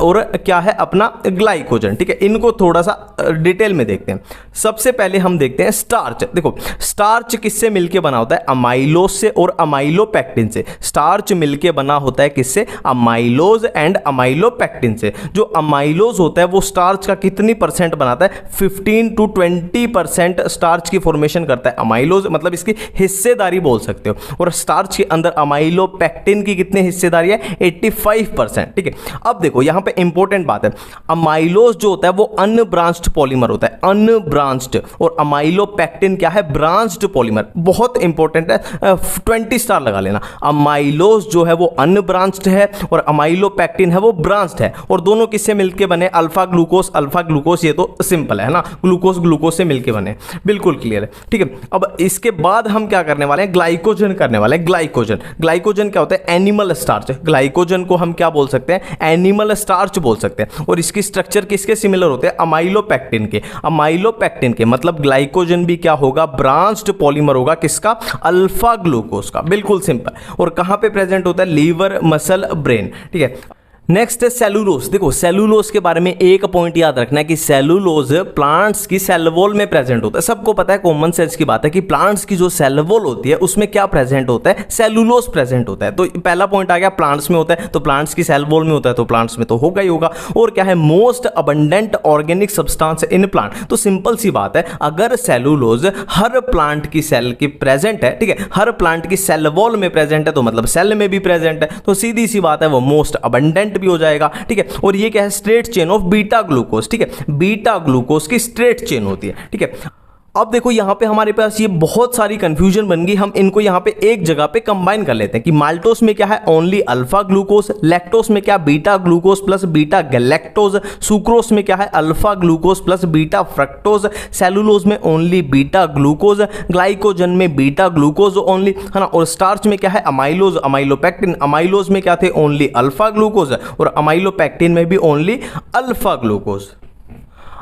और क्या है अपना ग्लाइकोजन, ठीक है। इनको थोड़ा सा डिटेल में देखते हैं। सबसे पहले हम देखते हैं स्टार्च। देखो स्टार्च किससे मिलके बना होता है, अमाइलोज से और अमाइलोपेक्टिन से। स्टार्च मिलके बना होता है किससे, अमाइलोज एंड अमाइलोपेक्टिन से। जो अमाइलोज होता है वो स्टार्च का कितनी परसेंट बनाता है, 15 to 20% स्टार्च की फॉर्मेशन करता है अमाइलोज, मतलब इसकी हिस्सेदारी बोल सकते हो। और स्टार्च के अंदर अमाइलोपेक्टिन की कितनी हिस्सेदारी है, 85%, ठीक है। अब देखो यहां पे इंपॉर्टेंट बात है, अमाइलोज जो होता है वो अनब्रांच्ड पॉलीमर होता है, अनब्रांच्ड, और अमाइलोपेक्टिन क्या है, ब्रांच्ड पॉलीमर। बहुत इंपॉर्टेंट है, 20 स्टार लगा लेना। अमाइलोज जो है वो अनब्रांच्ड है और अमाइलोपेक्टिन है वो ब्रांच्ड है, और दोनों किससे मिलके बने, अल्फा ग्लूकोज अल्फा ग्लूकोज, ये तो सिंपल है ना, ग्लूकोज ग्लूकोज से मिलके बने, बिल्कुल क्लियर है, ठीक है। अब इसके बाद हम क्या करने वाले हैं, ग्लाइकोजन करने वाले हैं। ग्लाइकोजन, ग्लाइकोजन क्या होता है, एनिमल स्टार्च। ग्लाइकोजन को हम क्या बोल सकते हैं, एनिमल स्टार्च बोल सकते हैं। और इसकी स्ट्रक्चर किसके सिमिलर होते हैं, अमाइलोपेक्टिन के। अमाइलोपेक्टिन के मतलब ग्लाइकोजन भी क्या होगा, ब्रांच्ड पॉलीमर होगा, किसका, अल्फा ग्लूकोज का, बिल्कुल सिंपल। और कहां पे प्रेजेंट होता है, लीवर, मसल, ब्रेन, ठीक है। नेक्स्ट है सेलुलोज। देखो सेलुलोज के बारे में एक पॉइंट याद रखना है कि सेलुलोज प्लांट्स की सेल वॉल में प्रेजेंट होता है। सबको पता है, कॉमन सेंस की बात है कि प्लांट्स की जो सेल वॉल होती है उसमें क्या प्रेजेंट होता है, सेलुलोज प्रेजेंट होता है। तो पहला पॉइंट आ गया, प्लांट्स में होता है, तो प्लांट्स की सेल वॉल में होता है, तो प्लांट्स में तो होगा ही होगा। और क्या है, most abundant organic substance in plant. तो सिंपल सी बात है, अगर सेलुलोज हर प्लांट की सेल की प्रेजेंट है, ठीक है, हर प्लांट की सेल वॉल में प्रेजेंट है, तो मतलब सेल में भी प्रेजेंट है, तो सीधी सी बात है वो मोस्ट अबंडेंट भी हो जाएगा, ठीक है। और ये क्या है, straight chain of beta glucose, ठीक है, बीटा ग्लूकोज की स्ट्रेट चेन होती है, ठीक है। अब देखो यहां पे हमारे पास ये बहुत सारी कंफ्यूजन बन गई, हम इनको यहां पे एक जगह पे कंबाइन कर लेते हैं कि माल्टोस में क्या है, ओनली अल्फा ग्लूकोज, लैक्टोस में क्या, beta glucose plus beta galactose, sucrose में क्या है, alpha glucose plus beta fructose, cellulose में ओनली बीटा ग्लूकोज, ग्लाइकोजन में बीटा ग्लूकोज ओनली, है ना। और स्टार्च में क्या है, अमाइलोज, अमाइलोपेक्टिन, अमाइलोज में क्या थे, ओनली अल्फा ग्लूकोज, और अमाइलोपेक्टिन में भी ओनली अल्फा ग्लूकोज।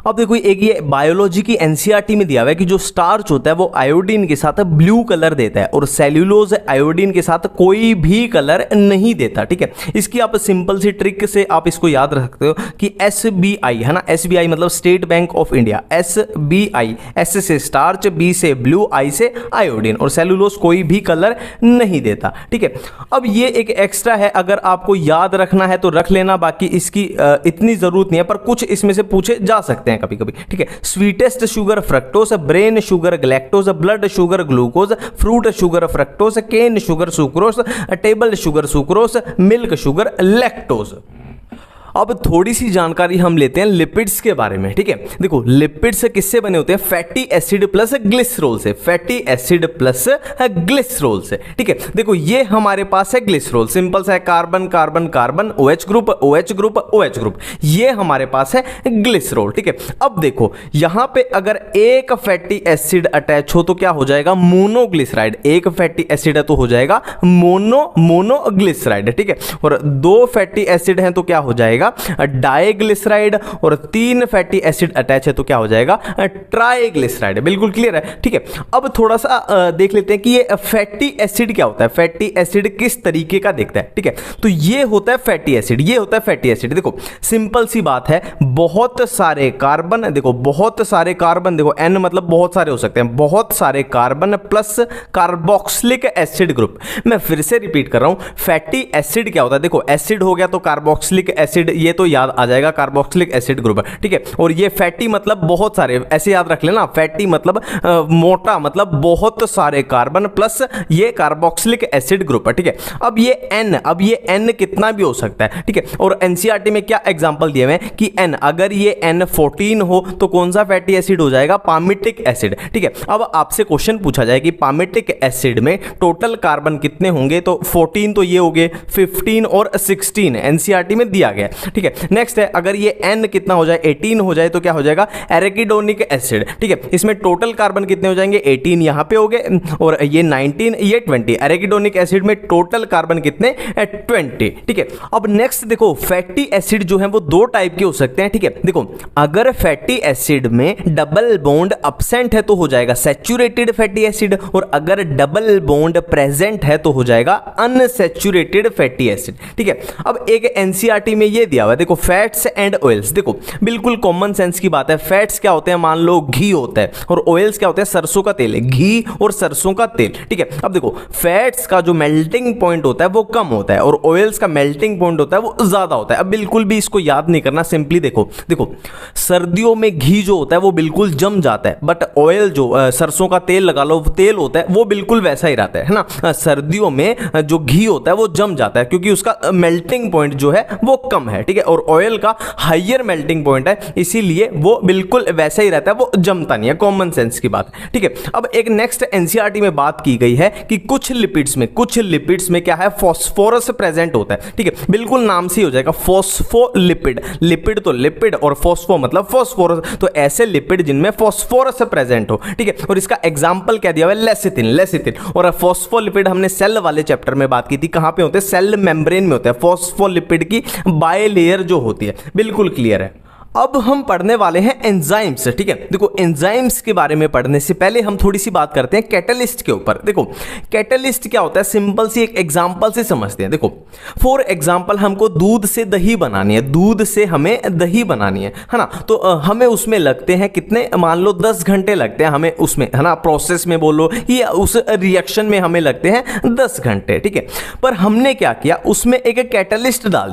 अब देखो एक ये बायोलॉजी की एनसीईआरटी में दिया हुआ है कि जो स्टार्च होता है वो आयोडीन के साथ ब्लू कलर देता है और सेल्यूलोज आयोडीन के साथ कोई भी कलर नहीं देता, ठीक है। इसकी आप सिंपल सी ट्रिक से आप इसको याद रख सकते हो कि SBI है ना, SBI मतलब state bank of India, SBI, S से स्टार्च, B से ब्लू, I से आयोडीन, और सेल्यूलोज कोई भी कलर नहीं देता, ठीक है। अब ये एक एक्स्ट्रा है, अगर आपको याद रखना है तो रख लेना, बाकी इसकी इतनी जरूरत नहीं है, पर कुछ इसमें से पूछे जा सकते हैं कभी कभी, ठीक है। Sweetest sugar fructose, brain sugar galactose, blood sugar glucose, fruit sugar fructose, cane sugar sucrose, table sugar sucrose, milk sugar lactose. अब थोड़ी सी जानकारी हम लेते हैं लिपिड्स के बारे में, ठीक है। देखो लिपिड्स किससे बने होते हैं, फैटी एसिड प्लस ग्लिसरॉल से, फैटी एसिड प्लस ग्लिसरॉल से, ठीक है। देखो ये हमारे पास है ग्लिसरॉल, सिंपल सा है, carbon carbon carbon, OH group OH group OH group, ये हमारे पास है ग्लिसरॉल, ठीक है। अब देखो यहां पे अगर एक फैटी एसिड अटैच हो तो क्या हो जाएगा, मोनोग्लिसराइड। एक फैटी एसिड है तो हो जाएगा मोनोग्लिसराइड, ठीक है। और 2 फैटी एसिड हैं तो क्या हो जाएगा, डाइग्लिसराइड, और 3 फैटी एसिड अटैच है तो क्या हो जाएगा, ट्राइग्लिसराइड। बिल्कुल क्लियर है, ठीक है। अब थोड़ा सा देख लेते हैं कि ये फैटी एसिड क्या होता है, फैटी एसिड किस तरीके का दिखता है, ठीक है। तो ये होता है फैटी एसिड, ये होता है फैटी एसिड। देखो सिंपल सी बात है, बहुत सारे कार्बन, देखो बहुत सारे कार्बन, देखो N मतलब बहुत सारे हो सकते हैं, बहुत सारे carbon plus carboxylic acid group. मैं फिर से रिपीट कर रहा हूं, फैटी एसिड क्या होता है, देखो एसिड हो गया तो कार्बोक्सिलिक एसिड, ये तो याद आ जाएगा, कार्बोक्सिलिक एसिड ग्रुप, ठीक है। और ये फैटी मतलब बहुत सारे, ऐसे याद रख लेना, फैटी मतलब मोटा, मतलब बहुत सारे कार्बन प्लस ये कार्बोक्सिलिक एसिड ग्रुप है, ठीक है। अब ये N कितना भी हो सकता है, ठीक है। और एनसीईआरटी में क्या एग्जांपल दिए हुए हैं कि N, अगर ये N14 हो तो कौन सा फैटी एसिड हो जाएगा, पामिटिक एसिड, ठीक है। अब आपसे क्वेश्चन पूछा जाए कि पामिटिक एसिड में टोटल कार्बन कितने होंगे, तो 14 तो ये हो गए, 15 और 16 एनसीईआरटी में दिया गया। ठीक है। नेक्स्ट है, अगर ये N कितना हो जाए 18 हो जाए तो क्या हो जाएगा, एराकिडोनिक एसिड। ठीक है, इसमें टोटल कार्बन कितने हो जाएंगे, 18 यहां पे हो गए और ये 19 ये 20। एराकिडोनिक एसिड में टोटल कार्बन कितने, 20। ठीक है, अब नेक्स्ट देखो, फैटी एसिड जो है वो दो टाइप के हो सकते हैं। ठीक है, देखो अगर फैटी एसिड में डबल बॉन्ड एब्सेंट है तो हो जाएगा सैचुरेटेड फैटी एसिड, और अगर डबल बॉन्ड प्रेजेंट है तो हो जाएगा अनसैचुरेटेड फैटी एसिड। ठीक है, अब एक एनसीईआरटी में ये दिया हुआ है, देखो फैट्स एंड ऑयल्स। देखो बिल्कुल कॉमन सेंस की बात है, फैट्स क्या होते हैं, मान लो घी होता है, और ऑयल्स क्या होते हैं, सरसों का तेल है, घी और सरसों का तेल। ठीक है, अब देखो फैट्स का जो मेल्टिंग पॉइंट होता है वो कम होता है और ऑयल्स का मेल्टिंग पॉइंट होता है वो ज्यादा होता है। अब बिल्कुल भी इसको याद नहीं करना, सिंपली देखो सर्दियों में घी जो होता है वो बिल्कुल जम जाता है, बट ऑयल जो सरसों का तेल लगा लो तेल होता है वो बिल्कुल वैसा ही रहता है ना। सर्दियों में जो घी होता है वो जम जाता है क्योंकि उसका मेल्टिंग पॉइंट जो है वो कम है। ठीक है, और ऑयल का हायर मेल्टिंग पॉइंट है, इसीलिए वो बिल्कुल वैसा ही रहता है, वो जमता नहीं है, कॉमन सेंस की बात। ठीक है, अब एक नेक्स्ट एनसीईआरटी में बात की गई है कि कुछ लिपिड्स में क्या है, फॉस्फोरस प्रेजेंट होता है। ठीक है, बिल्कुल नाम से ही हो जाएगा फॉस्फोलिपिड, लिपिड तो लिपिड और फॉस्फो मतलब फॉस्फोरस, तो ऐसे लिपिड जिनमें फॉस्फोरस प्रेजेंट हो। ठीक है, और इसका एग्जांपल क्या दिया हुआ है, लेसिथिन। और फॉस्फोलिपिड हमने सेल वाले चैप्टर में बात की थी, कहां पे होते हैं, सेल मेम्ब्रेन में होते हैं। फॉस्फोलिपिड की बायलेयर जो होती है, बिल्कुल क्लियर है। अब हम पढ़ने वाले हैं एंजाइम्स। ठीक है, देखो एंजाइम्स के बारे में पढ़ने से पहले हम थोड़ी सी बात करते हैं कैटलिस्ट के ऊपर। देखो कैटलिस्ट क्या होता है, सिंपल सी एक एग्जांपल से समझते हैं। देखो फॉर एग्जांपल हमको दूध से दही बनानी है, दूध से हमें दही बनानी है ना, तो हमें उसमें लगते हैं कितने, मान लो 10 घंटे लगते हैं हमें उसमें, है ना, प्रोसेस में बोलो या उस रिएक्शन में हमें लगते हैं 10 घंटे। ठीक है, पर हमने क्या किया, उसमें एक कैटलिस्ट डाल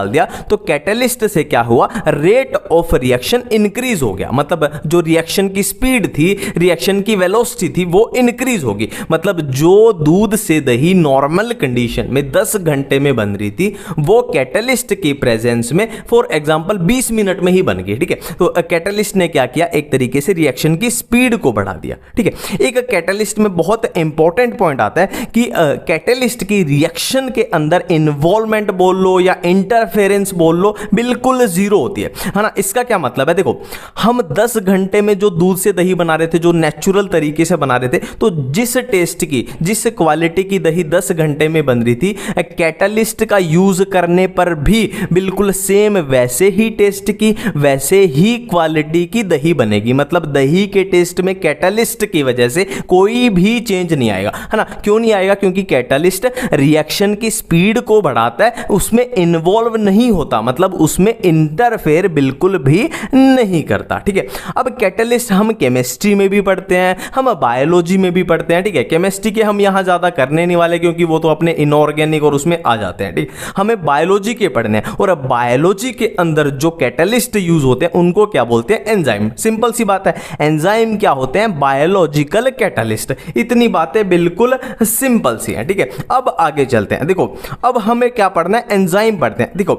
दिया, तो कैटलिस्ट से क्या हुआ, रेट ऑफ रिएक्शन इंक्रीज हो गया, मतलब जो रिएक्शन की स्पीड थी, रिएक्शन की वेलोसिटी थी वो इंक्रीज होगी। मतलब जो दूध से दही नॉर्मल कंडीशन में 10 घंटे में बन रही थी वो कैटलिस्ट के प्रेजेंस में फॉर एग्जांपल 20 मिनट में ही बन गई। ठीक है, तो कैटलिस्ट ने क्या किया, एक तरीके से रिएक्शन की स्पीड को बढ़ा दिया। ठीक है, एक कैटलिस्ट में बहुत इंपॉर्टेंट पॉइंट आता है कि कैटलिस्ट की रिएक्शन के अंदर इन्वॉल्वमेंट बोल लो या इंटरफेरेंस बोल लो, बिल्कुल जीरो होती है ना। इसका क्या मतलब है, देखो हम 10 घंटे में जो दूध से दही बना रहे थे, जो नेचुरल तरीके से बना रहे थे, तो जिस टेस्ट की, जिस क्वालिटी की दही 10 घंटे में बन रही थी, कैटलिस्ट का यूज करने पर भी बिल्कुल सेम वैसे ही टेस्ट की, वैसे ही क्वालिटी की दही बनेगी। मतलब दही के टेस्ट में कैटलिस्ट की वजह से कोई भी चेंज नहीं आएगा, है ना। क्यों नहीं आएगा, क्योंकि कैटलिस्ट रिएक्शन की स्पीड को बढ़ाता है, उसमें इन्वॉल्व नहीं होता, मतलब उसमें इंटरफेयर बिल्कुल भी नहीं करता। ठीक है, अब कैटलिस्ट हम केमिस्ट्री में भी पढ़ते हैं, हम बायोलॉजी में भी पढ़ते हैं। ठीक है, केमिस्ट्री के हम यहां ज्यादा करने नहीं वाले क्योंकि वो तो अपने इनऑर्गेनिक और उसमें आ जाते हैं। ठीक, हमें बायोलॉजी के पढ़ने हैं, और बायोलॉजी के अंदर जो कैटलिस्ट यूज होते हैं उनको क्या बोलते हैं, एंजाइम। सिंपल सी बात है, एंजाइम क्या होते हैं, बायोलॉजिकल कैटलिस्ट। इतनी बातें बिल्कुल सिंपल सी हैं। ठीक है, अब आगे चलते हैं। देखो अब हमें क्या पढ़ना है, एंजाइम पढ़ते हैं। देखो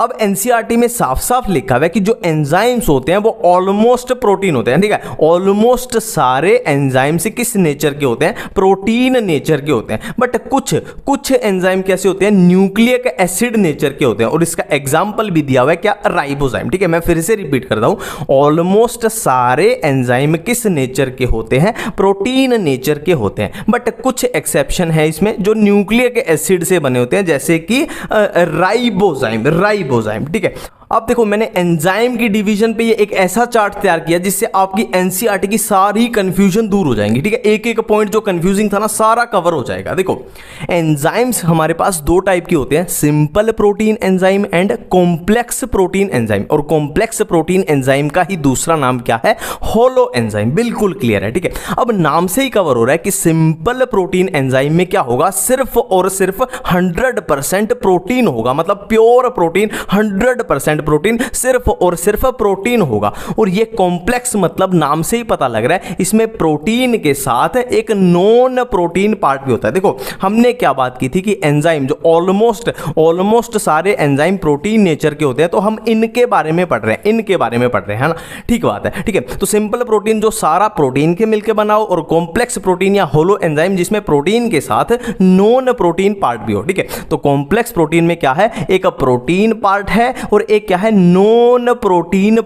अब एनसीईआरटी में साफ साफ लिखा हुआ है कि जो एंजाइम्स होते हैं वो ऑलमोस्ट प्रोटीन होते हैं। ठीक है, ऑलमोस्ट सारे एंजाइम्स किस नेचर के होते हैं, प्रोटीन नेचर के होते हैं। बट कुछ एंजाइम कैसे होते हैं, न्यूक्लिक एसिड नेचर के होते हैं, और इसका एग्जांपल भी दिया हुआ है क्या, राइबोजाइम। ठीक है, मैं फिर से रिपीट करता हूं, ऑलमोस्ट सारे एंजाइम किस नेचर के होते हैं, प्रोटीन नेचर के होते हैं। बट कुछ एक्सेप्शन है इसमें जो न्यूक्लिक एसिड से बने होते हैं, जैसे कि राइबोजाइम। ठीक है, अब देखो मैंने एंजाइम की डिवीजन पे ये एक ऐसा चार्ट तैयार किया जिससे आपकी एनसीईआरटी की सारी कंफ्यूजन दूर हो जाएंगी। ठीक है, एक एक पॉइंट जो कंफ्यूजिंग था ना सारा कवर हो जाएगा। देखो एंजाइम्स हमारे पास दो टाइप के होते हैं, simple protein enzyme and complex protein enzyme. और कॉम्प्लेक्स प्रोटीन एंजाइम का ही दूसरा नाम क्या है, होलो एंजाइम। बिल्कुल क्लियर है। ठीक है, अब नाम से ही कवर हो रहा है कि सिंपल प्रोटीन एंजाइम में क्या होगा, सिर्फ और सिर्फ 100% प्रोटीन होगा, मतलब प्योर प्रोटीन 100% 100% प्रोटीन, सिर्फ और सिर्फ प्रोटीन होगा। और ये कॉम्प्लेक्स मतलब नाम से ही पता लग रहा है, इसमें प्रोटीन के साथ एक नॉन प्रोटीन पार्ट भी होता है। देखो हमने क्या बात की थी कि एंजाइम जो ऑलमोस्ट सारे एंजाइम प्रोटीन नेचर के होते हैं, तो हम इनके बारे में पढ़ रहे हैं, है ना। ठीक बात है, ठीक है। तो सिंपल प्रोटीन जो सारा प्रोटीन के मिलकर बनाओ, और कॉम्प्लेक्स प्रोटीन या होलो एंजाइम जिसमें प्रोटीन के साथ नॉन प्रोटीन पार्ट भी हो, ठीक है। तो कॉम्प्लेक्स प्रोटीन में क्या है, एक प्रोटीन पार्ट है और एक क्या है, नॉन प्रोटीन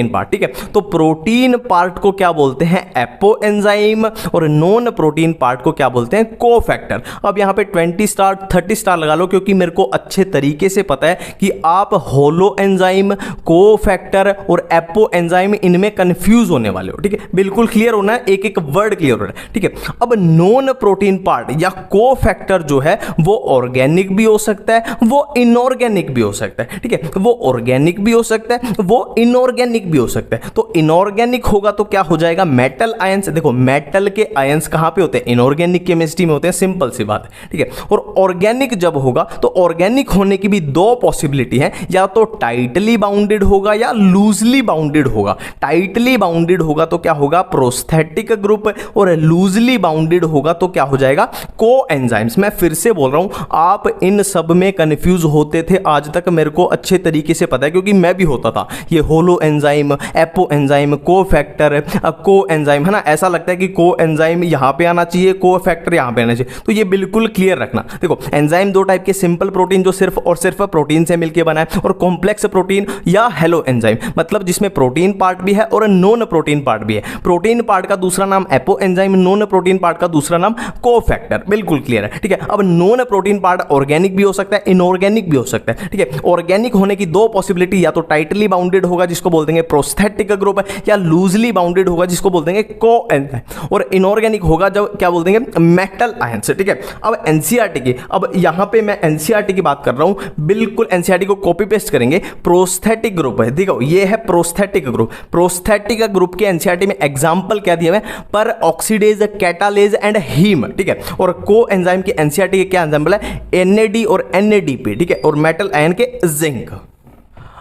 पार्ट, ठीक है। तो प्रोटीन पार्ट को क्या बोलते हैं, एपो एंजाइम, और नॉन प्रोटीन पार्ट को क्या बोलते हैं, कोफैक्टर। अब यहां पे 20 स्टार 30 स्टार लगा लो, क्योंकि मेरे को अच्छे तरीके से पता है कि आप होलो एंजाइम, कोफैक्टर और एपो एंजाइम इनमें कंफ्यूज होने वाले हो, ठीक है। बिल्कुल क्लियर होना है, एक एक वर्ड क्लियर होना है, ठीक है। अब नॉन प्रोटीन पार्ट या कोफैक्टर जो है वो ऑर्गेनिक भी हो सकता है, वो इनऑर्गेनिक भी हो सकता है, ठीक है। वो ऑर्गेनिक भी हो सकता है, वो इनऑर्गेनिक भी हो सकता है। तो इनऑर्गेनिक होगा तो क्या हो जाएगा, मेटल आयंस। देखो मेटल के आयंस कहां पे होते हैं, इनऑर्गेनिक केमिस्ट्री में होते हैं, सिंपल सी बात है, ठीक है। और ऑर्गेनिक जब होगा तो ऑर्गेनिक होने की भी दो पॉसिबिलिटी है, या तो टाइटली बाउंडेड होगा या लूजली बाउंडेड होगा। टाइटली बाउंडेड होगा तो क्या होगा, प्रोस्थेटिक ग्रुप, और लूजली बाउंडेड होगा तो क्या हो जाएगा, कोएंजाइम्स। मैं फिर से बोल रहा हूं, आप इन सब में कंफ्यूज होते थे आज तक, मेरे को अच्छे तरीके से पता है, क्योंकि मैं भी होता था। ये holo enzyme, apo enzyme, cofactor, coenzyme, है ना। ऐसा लगता है कि कोएंजाइम यहां पे आना चाहिए, कोफैक्टर यहां पे आना चाहिए। तो ये बिल्कुल क्लियर रखना। देखो एंजाइम दो टाइप के, सिंपल प्रोटीन जो सिर्फ और सिर्फ प्रोटीन से मिलकर बना है, और कॉम्प्लेक्स प्रोटीन या हेलो एंजाइम मतलब जिसमें प्रोटीन पार्ट भी है और नॉन प्रोटीन पार्ट भी है। प्रोटीन पार्ट का दूसरा नाम apo enzyme, non protein part का दूसरा नाम कोफैक्टर। बिल्कुल क्लियर है, ठीक है। अब नॉन प्रोटीन पार्ट ऑर्गेनिक भी हो सकता है, इनऑर्गेनिक भी हो सकता है, ठीक है। ऑर्गेनिक होने की दो पॉसिबिलिटी, या तो टाइटली बाउंडेड होगा जिसको बोल देंगे प्रोस्थेटिक ग्रुप, या लूजली बाउंडेड होगा जिसको बोल देंगे कोएंजाइम, और इनऑर्गेनिक होगा जब क्या बोल देंगे, मेटल आयंस, ठीक है। अब एनसीईआरटी की, अब यहां पे मैं एनसीईआरटी की बात कर रहा हूं, बिल्कुल एनसीईआरटी को कॉपी पेस्ट करेंगे। प्रोस्थेटिक ग्रुप है, देखो ये है प्रोस्थेटिक ग्रुप। प्रोस्थेटिक ग्रुप के एनसीईआरटी में एग्जांपल क्या दिया है, पर ऑक्सीडेज, कैटालेज एंड हीम, ठीक है। और कोएंजाइम के एनसीईआरटी के क्या एग्जांपल है, एनएडी और एनएडीपी, ठीक है। और मेटल आयन के जिंक।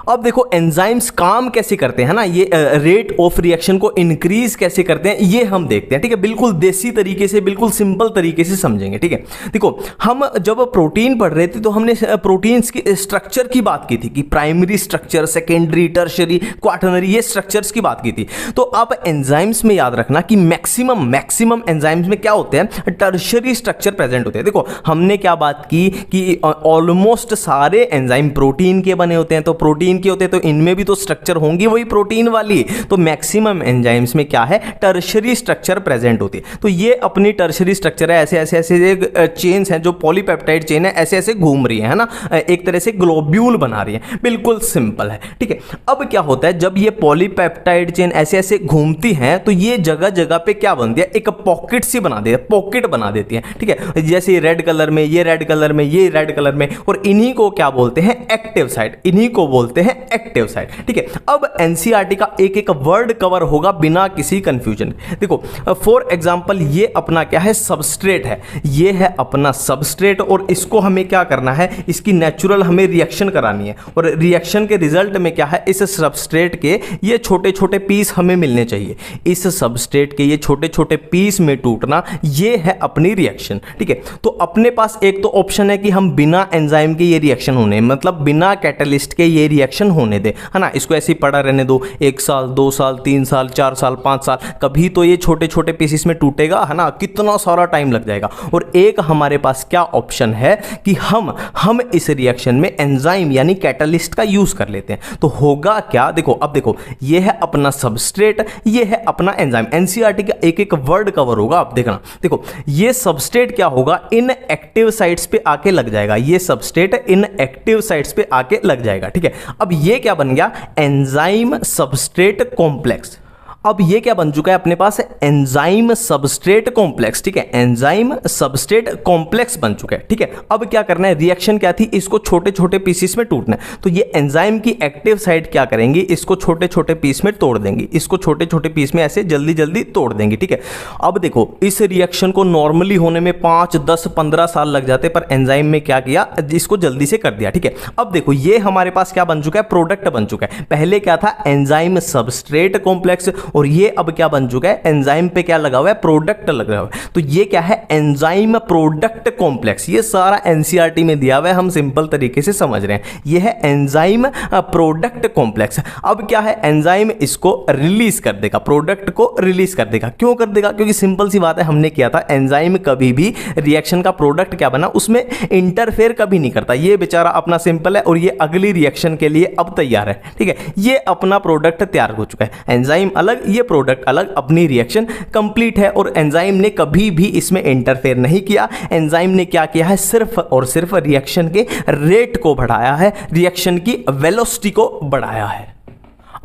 अब देखो एंजाइम्स काम कैसे करते हैं ना, ये रेट ऑफ रिएक्शन को इंक्रीज कैसे करते हैं ये हम देखते हैं, ठीक है। बिल्कुल देसी तरीके से, बिल्कुल सिंपल तरीके से समझेंगे, ठीक है। देखो हम जब प्रोटीन पढ़ रहे थे तो हमने प्रोटीन्स की स्ट्रक्चर की बात की थी, कि primary structure, secondary, tertiary, quaternary, ये स्ट्रक्चर्स की बात की थी। तो आप एंजाइम्स में याद रखना कि मैक्सिमम एंजाइम्स में क्या होते हैं, टर्शरी स्ट्रक्चर प्रेजेंट होते हैं। देखो हमने क्या बात की कि ऑलमोस्ट सारे एंजाइम प्रोटीन के बने होते हैं, तो प्रोटीन के होते हैं तो इनमें भी तो स्ट्रक्चर होंगी वही प्रोटीन वाली। तो मैक्सिमम एंजाइम्स में क्या है, टर्शरी स्ट्रक्चर प्रेजेंट होती है। तो ये अपनी टर्शरी स्ट्रक्चर है, ऐसे चेन्स हैं जो पॉलीपेप्टाइड चेन है, ऐसे घूम रही है ना, एक तरह से ग्लोब्यूल बना रही है। बिल्कुल सिंपल है, ठीक है। अब क्या होता है, जब ये पॉलीपेप्टाइड चेन ऐसे घूमती हैं तो ये जगह जगह पे क्या बनती है, एक पॉकेट सी बना देती है, पॉकेट बना देती है, ठीक है। जैसे रेड कलर में, ये रेड कलर में, ये रेड कलर में, और इन्हीं को क्या बोलते हैं, एक्टिव साइट, इन्हीं को बोलते हैं एक्टिव साइट, ठीक है। अब एनसीईआरटी का एक एक वर्ड कवर होगा बिना किसी कंफ्यूजन। देखो फॉर एग्जांपल ये अपना क्या है, सबस्ट्रेट है, ये है अपना सबस्ट्रेट, और इसको हमें क्या करना है, इसकी नेचुरल हमें रिएक्शन करानी है, और रिएक्शन के रिजल्ट में क्या है, इस सबस्ट्रेट के ये छोटे छोटे पीस हमें मिलने चाहिए। इस सबस्ट्रेट के ये छोटे छोटे पीस में टूटना, ये है अपनी रिएक्शन, ठीक है। तो अपने पास एक तो ऑप्शन है कि हम बिना एंजाइम के ये रिएक्शन होने, मतलब बिना कैटलिस्ट के ये रिएक्शन होने दे, है ना। इसको ऐसे ही पड़ा रहने दो, 1 साल 2 साल 3 साल 4 साल 5 साल, कभी तो ये छोटे छोटे पीसेस में टूटेगा, है ना, कितना सारा टाइम लग जाएगा। और एक हमारे पास क्या ऑप्शन है कि हम इस रिएक्शन में एंजाइम यानी कैटलिस्ट का यूज कर लेते हैं। तो होगा क्या, देखो अब देखो ये है अपना सबस्ट्रेट, ये है अपना एंजाइम। एनसीईआरटी का एक एक वर्ड कवर होगा, आप देखना। देखो ये सबस्ट्रेट क्या होगा, इन एक्टिव साइट्स पे आके लग जाएगा, ये सबस्ट्रेट इन एक्टिव साइट्स पे आके लग जाएगा, ठीक है। अब ये क्या बन गया, एंजाइम सबस्ट्रेट कॉम्प्लेक्स। अब ये क्या बन चुका है अपने पास, एंजाइम सबस्ट्रेट कॉम्प्लेक्स, ठीक है, एंजाइम सबस्ट्रेट कॉम्प्लेक्स बन चुका है, ठीक है। अब क्या करना है, रिएक्शन क्या थी, इसको छोटे छोटे पीसेस में टूटना है। तो ये एंजाइम की एक्टिव साइड क्या करेंगी, इसको छोटे छोटे पीस में तोड़ देंगी, इसको छोटे छोटे पीस में ऐसे जल्दी जल्दी तोड़ देंगी, ठीक है। अब देखो इस रिएक्शन को नॉर्मली होने में 5, 10, 15 साल लग जाते, पर एंजाइम में क्या किया, इसको जल्दी से कर दिया, ठीक है। अब देखो ये हमारे पास क्या बन चुका है, प्रोडक्ट बन चुका है। पहले क्या था, एंजाइम सबस्ट्रेट कॉम्प्लेक्स, और ये अब क्या बन चुका है, एंजाइम पे क्या लगा हुआ है, प्रोडक्ट लगा हुआ है। तो ये क्या है, एंजाइम प्रोडक्ट कॉम्प्लेक्स। ये सारा एनसीईआरटी में दिया हुआ है, हम सिंपल तरीके से समझ रहे हैं। ये है एंजाइम प्रोडक्ट कॉम्प्लेक्स। अब क्या है, एंजाइम इसको रिलीज कर देगा, प्रोडक्ट को रिलीज कर देगा। क्यों कर देगा, क्योंकि सिंपल सी बात है, हमने किया था, एंजाइम कभी भी रिएक्शन का प्रोडक्ट क्या बना, उसमें इंटरफेयर कभी नहीं करता। ये बेचारा अपना सिंपल है, और ये अगली रिएक्शन के लिए अब तैयार है, ठीक है। ये अपना प्रोडक्ट तैयार हो चुका है, एंजाइम अलग, ये प्रोडक्ट अलग, अपनी रिएक्शन कंप्लीट है, और एंजाइम ने कभी भी इसमें इंटरफेयर नहीं किया। एंजाइम ने क्या किया है, सिर्फ और सिर्फ रिएक्शन के रेट को बढ़ाया है, रिएक्शन की वेलोसिटी को बढ़ाया है।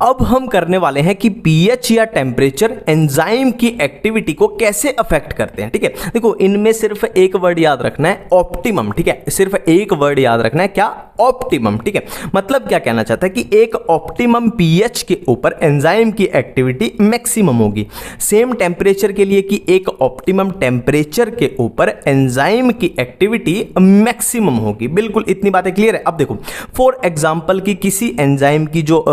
अब हम करने वाले हैं कि पीएच या टेम्परेचर एंजाइम की एक्टिविटी को कैसे अफेक्ट करते हैं, ठीक है। देखो इनमें सिर्फ एक वर्ड याद रखना है, ऑप्टिमम, ठीक है। सिर्फ एक वर्ड याद रखना है, क्या, ऑप्टिमम, ठीक है। मतलब क्या कहना चाहता है कि एक ऑप्टिमम पीएच के ऊपर एंजाइम की एक्टिविटी मैक्सिमम होगी। सेम टेम्परेचर के लिए कि एक ऑप्टिमम टेम्परेचर के ऊपर एंजाइम की एक्टिविटी मैक्सिमम होगी। बिल्कुल इतनी बातें क्लियर है। अब देखो फॉर एग्जांपल कि किसी एंजाइम की जो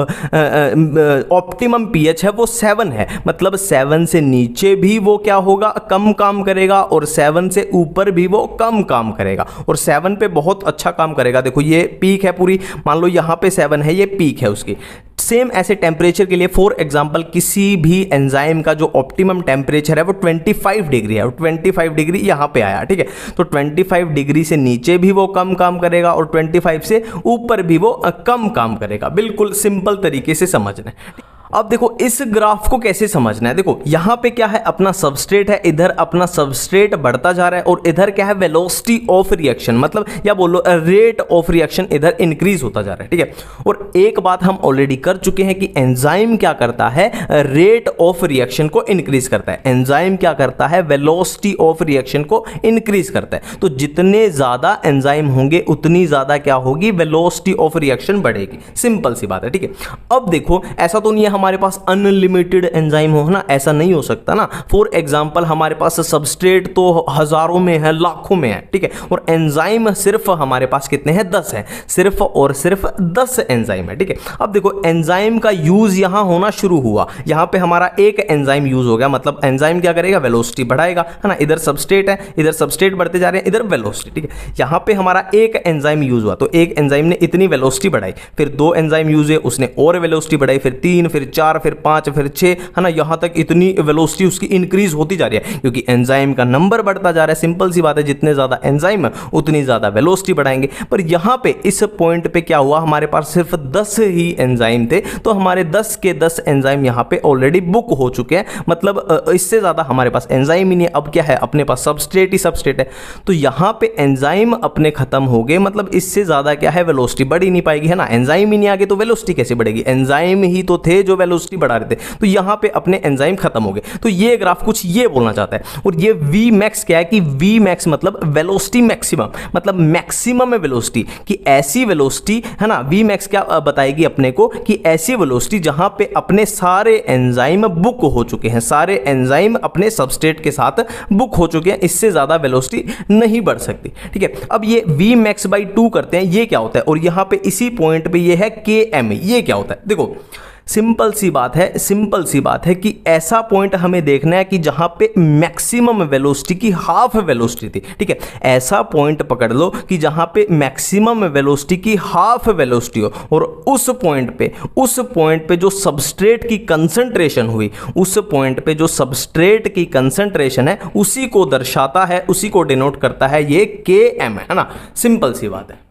ऑप्टिमम पीएच है वो 7 है, मतलब 7 से नीचे भी वो क्या होगा, कम काम करेगा, और 7 से ऊपर भी वो कम काम करेगा, और 7 पे बहुत अच्छा काम करेगा। देखो ये पीक है पूरी, मान लो यहाँ पे 7 है, ये पीक है उसकी। सेम ऐसे टेम्परेचर के लिए फॉर एग्जांपल किसी भी एंजाइम का जो ऑप्टिमम टेम्परेचर है वो 25 डिग्री है, 25 डिग्री यहाँ पे आया, ठीक है। तो 25 डिग्री से नीचे भी वो कम काम करेगा, और 25 से ऊपर भी वो कम काम करेगा। बिल्कुल सिंपल तरीके से समझना है। अब देखो इस ग्राफ को कैसे समझना है, देखो यहाँ पे क्या है, अपना सबस्ट्रेट है, इधर अपना सबस्ट्रेट बढ़ता जा रहा है, और इधर क्या है, वेलोसिटी ऑफ रिएक्शन, मतलब या बोलो रेट ऑफ रिएक्शन इधर इंक्रीज होता जा रहा है, ठीक है। और एक बात हम ऑलरेडी कर चुके हैं कि एंजाइम क्या करता है, रेट ऑफ रिएक्शन को इंक्रीज करता है। एंजाइम क्या करता है, वेलोसिटी ऑफ रिएक्शन को इंक्रीज करता है। तो जितने ज्यादा एंजाइम होंगे उतनी ज्यादा क्या होगी, वेलोसिटी ऑफ रिएक्शन बढ़ेगी। सिंपल सी बात है, ठीक है। अब देखो ऐसा तो नहीं है हमारे पास अनलिमिटेड एंजाइम हो ना, ऐसा नहीं हो सकता ना। फॉर एग्जांपल हमारे पास सबस्ट्रेट तो हजारों में है, लाखों में है, ठीक है, और एंजाइम सिर्फ हमारे पास कितने हैं, 10 है, सिर्फ और सिर्फ 10 एंजाइम है, ठीक है। अब देखो एंजाइम का यूज यहां होना शुरू हुआ, यहां पे हमारा एक एंजाइम यूज हो गया, मतलब एंजाइम क्या करेगा, वेलोसिटी बढ़ाएगा, है ना। इधर सबस्ट्रेट है, इधर सबस्ट्रेट बढ़ते जा रहे हैं, इधर वेलोसिटी, ठीक है। यहां पे हमारा एक एंजाइम यूज हुआ, तो एक एंजाइम ने इतनी वेलोसिटी बढ़ाई, फिर 2 एंजाइम यूज है, उसने और वेलोसिटी बढ़ाई, फिर 3, फिर 4, फिर 5, फिर 6, है ना। यहां तक इतनी वेलोसिटी उसकी इंक्रीज होती जा रही है, क्योंकि एंजाइम का नंबर बढ़ता जा रहा है। सिंपल सी बात है, जितने ज्यादा एंजाइम उतनी ज्यादा वेलोसिटी बढ़ाएंगे। पर यहां पे इस पॉइंट पे क्या हुआ, हमारे पास सिर्फ 10 ही एंजाइम थे, तो हमारे 10 के 10 एंजाइम यहां पे ऑलरेडी बुक हो चुके हैं, मतलब इससे ज्यादा हमारे पास एंजाइम ही नहीं। अब क्या है, अपने पास सबस्ट्रेट ही सबस्ट्रेट है, तो यहां पे एंजाइम अपने खत्म हो गए, मतलब इससे ज्यादा क्या है, वेलोसिटी बढ़ ही नहीं पाएगी, है ना। एंजाइम ही नहीं आगे तो वेलोसिटी कैसे बढ़ेगी, एंजाइम ही तो थे जो वेलोसिटी बढ़ा रहे थे, तो यहां पे अपने एंजाइम खत्म हो गए। तो ये ग्राफ कुछ ये बोलना चाहता है। और ये वी मैक्स क्या है कि वी मैक्स मतलब वेलोसिटी मैक्सिमम, मतलब मैक्सिमम वेलोसिटी की ऐसी वेलोसिटी, है ना। वी मैक्स क्या बताएगी अपने को कि ऐसी वेलोसिटी जहां पे अपने सारे एंजाइम बुक हो चुके हैं, सारे एंजाइम अपने सबस्ट्रेट के साथ बुक हो चुके हैं, इससे ज्यादा वेलोसिटी नहीं बढ़ सकती, ठीक है। अब ये वी मैक्स बाई 2 करते हैं, ये क्या होता है, और यहां पे इसी पॉइंट पे ये है के एम, ये क्या होता है। देखो सिंपल सी बात है कि ऐसा पॉइंट हमें देखना है कि जहां पे मैक्सिमम वेलोसिटी की हाफ वेलोसिटी थी, ठीक है। ऐसा पॉइंट पकड़ लो कि जहां पे मैक्सिमम वेलोसिटी की हाफ वेलोसिटी हो, और उस पॉइंट पे जो सबस्ट्रेट की कंसंट्रेशन हुई, उस पॉइंट पे जो सबस्ट्रेट की कंसंट्रेशन है उसी को दर्शाता है, उसी को डिनोट करता है ये के एम, है ना। सिंपल सी बात है।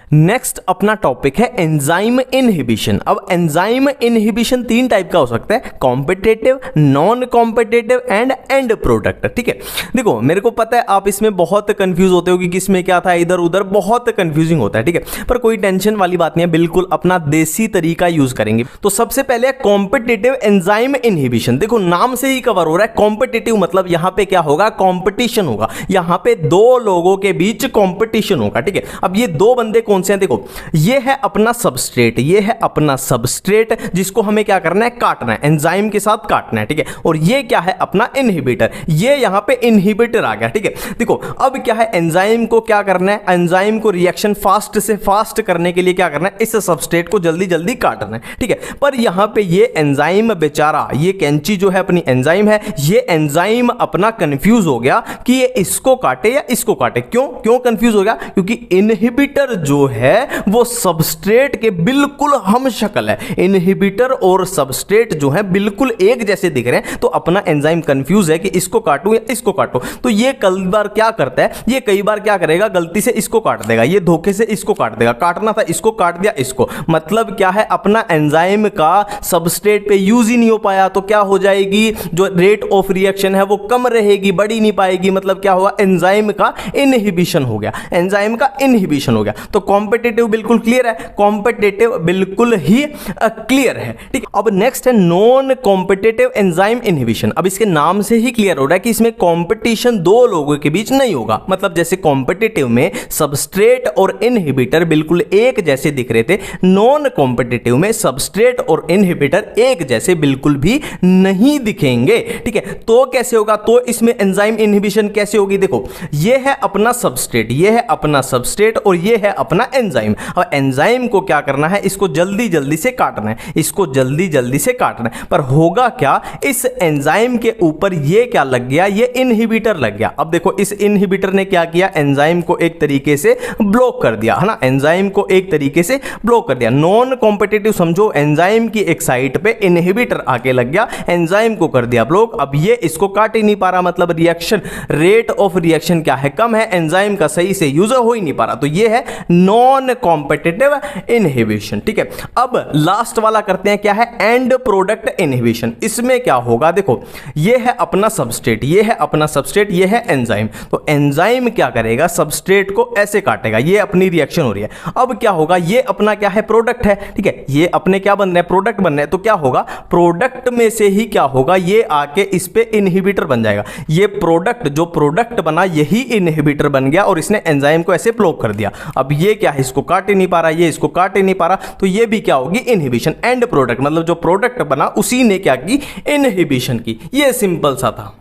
नेक्स्ट अपना टॉपिक है एंजाइम इनहिबिशन। अब एंजाइम इनहिबिशन तीन टाइप का हो सकता है, competitive, non competitive and and product. ठीक है, देखो मेरे को पता है आप इसमें बहुत कंफ्यूज होते हो कि किसमें क्या था, इधर उधर बहुत कंफ्यूजिंग होता है। ठीक है, पर कोई टेंशन वाली बात नहीं है, बिल्कुल अपना देसी तरीका यूज करेंगे। तो सबसे पहले कॉम्पिटिटिव एंजाइम इनहिबिशन। देखो नाम से ही कवर हो रहा है, कॉम्पिटिटिव मतलब यहां पे क्या होगा, कॉम्पिटिशन होगा, यहां पे दो लोगों के बीच कॉम्पिटिशन होगा। ठीक है, अब ये दो बंदे कौन से हैं, देखो ये है अपना सबस्ट्रेट, ये है अपना सबस्ट्रेट जिसको हमें क्या करना है, काटना है, एंजाइम के साथ काटना है। ठीक है, और ये क्या है, अपना इनहिबिटर, ये यहां पे इनहिबिटर आ गया। ठीक है, देखो अब क्या है, एंजाइम को क्या करना है, एंजाइम को रिएक्शन फास्ट से फास्ट करने के लिए क्या करना है, इस सबस्ट्रेट को जल्दी जल्दी काटना है। ठीक है, पर यहां पे ये एंजाइम बेचारा, ये कैंची जो है अपनी एंजाइम है, ये एंजाइम अपना कंफ्यूज हो गया कि ये इसको काटे या इसको काटे। क्यों कंफ्यूज हो गया, क्योंकि इनहिबिटर जो है वो सबस्ट्रेट के बिल्कुल हम शक्ल है, इनहिबिटर और सबस्ट्रेट जो है बिल्कुल एक जैसे दिख रहे हैं। तो अपना एंजाइम कंफ्यूज है कि इसको काटूं या इसको काटूं। तो ये कई बार क्या करता है, ये कई बार क्या करेगा, गलती से इसको काट देगा, ये धोखे से इसको काट देगा, काटना था इसको काट दिया इसको। मतलब क्या है, अपना एंजाइम का सबस्ट्रेट पे यूज ही नहीं हो पाया, तो क्या हो जाएगी, जो रेट ऑफ रिएक्शन है वो कम रहेगी, बढ़ी नहीं पाएगी। मतलब क्या हुआ, एंजाइम का इनहिबिशन हो गया, एंजाइम का इनहिबिशन हो गया। तो कॉम्पिटिटिव बिल्कुल क्लियर है, कॉम्पिटिटिव बिल्कुल ही क्लियर है। ठीक है, अब नेक्स्ट है नॉन कॉम्पिटिटिव एंजाइम इनहिबिशन। अब इसके नाम से ही क्लियर हो रहा है कि इसमें कंपटीशन दो लोगों के बीच नहीं होगा। मतलब जैसे कॉम्पिटिटिव में सबस्ट्रेट और इनहिबिटर बिल्कुल एक जैसे दिख रहे थे, नॉन कॉम्पिटिटिव में सबस्ट्रेट और इनहिबिटर एक जैसे बिल्कुल भी नहीं दिखेंगे। ठीक है, तो कैसे होगा, तो इसमें एंजाइम इनहिबिशन कैसे होगी, देखो ये है अपना सबस्ट्रेट, ये है अपना सबस्ट्रेट और ये है अपना एंजाइम। और एंजाइम को क्या करना है, इसको जल्दी जल्दी से काटना है, इसको जल्दी जल्दी से काटना है। पर होगा क्या, इस एंजाइम के ऊपर ये क्या लग गया, ये इनहिबिटर लग गया। अब देखो इस इनहिबिटर ने क्या किया, एंजाइम को एक तरीके से ब्लॉक कर दिया, है ना, एंजाइम को एक तरीके से ब्लॉक कर दिया। नॉन कॉम्पिटिटिव समझो, एंजाइम की एक साइट पे इनहिबिटर आके लग गया, एंजाइम को कर दिया ब्लॉक। अब ये इसको काट ही नहीं पा रहा, मतलब रिएक्शन, रेट ऑफ रिएक्शन क्या है, कम है, एंजाइम का सही से यूज हो ही नहीं पा रहा। तो ये है नॉन कॉम्पिटिटिव इनहिबिशन। ठीक है, अब लास्ट वाला करते हैं, क्या है, एंड प्रोडक्ट इनहिबिशन। इसमें क्या होगा, देखो ये है अपना सबस्ट्रेट, ये है अपना सबस्ट्रेट, ये है एंजाइम। तो एंजाइम क्या करेगा, सबस्ट्रेट को ऐसे काटेगा, ये अपनी रिएक्शन हो रही है। अब क्या होगा, ये अपना क्या है, प्रोडक्ट है। ठीक है, ये अपने क्या बन रहे हैं, प्रोडक्ट बन रहे हैं। तो क्या होगा, प्रोडक्ट में से ही क्या होगा, ये आके इस पे इनहिबिटर बन जाएगा। ये प्रोडक्ट, जो प्रोडक्ट बना यही इनहिबिटर बन गया और इसने एंजाइम को ऐसे ब्लॉक कर दिया। अब ये क्या है, इसको काट ही नहीं पा रहा, ये इसको काट ही नहीं पा रहा, तो ये भी क्या होगी, इनहिबिशन। एंड प्रोडक्ट मतलब जो प्रोडक्ट बना उसी ने क्या की, इनहिबिशन की। ये सिंपल सा था।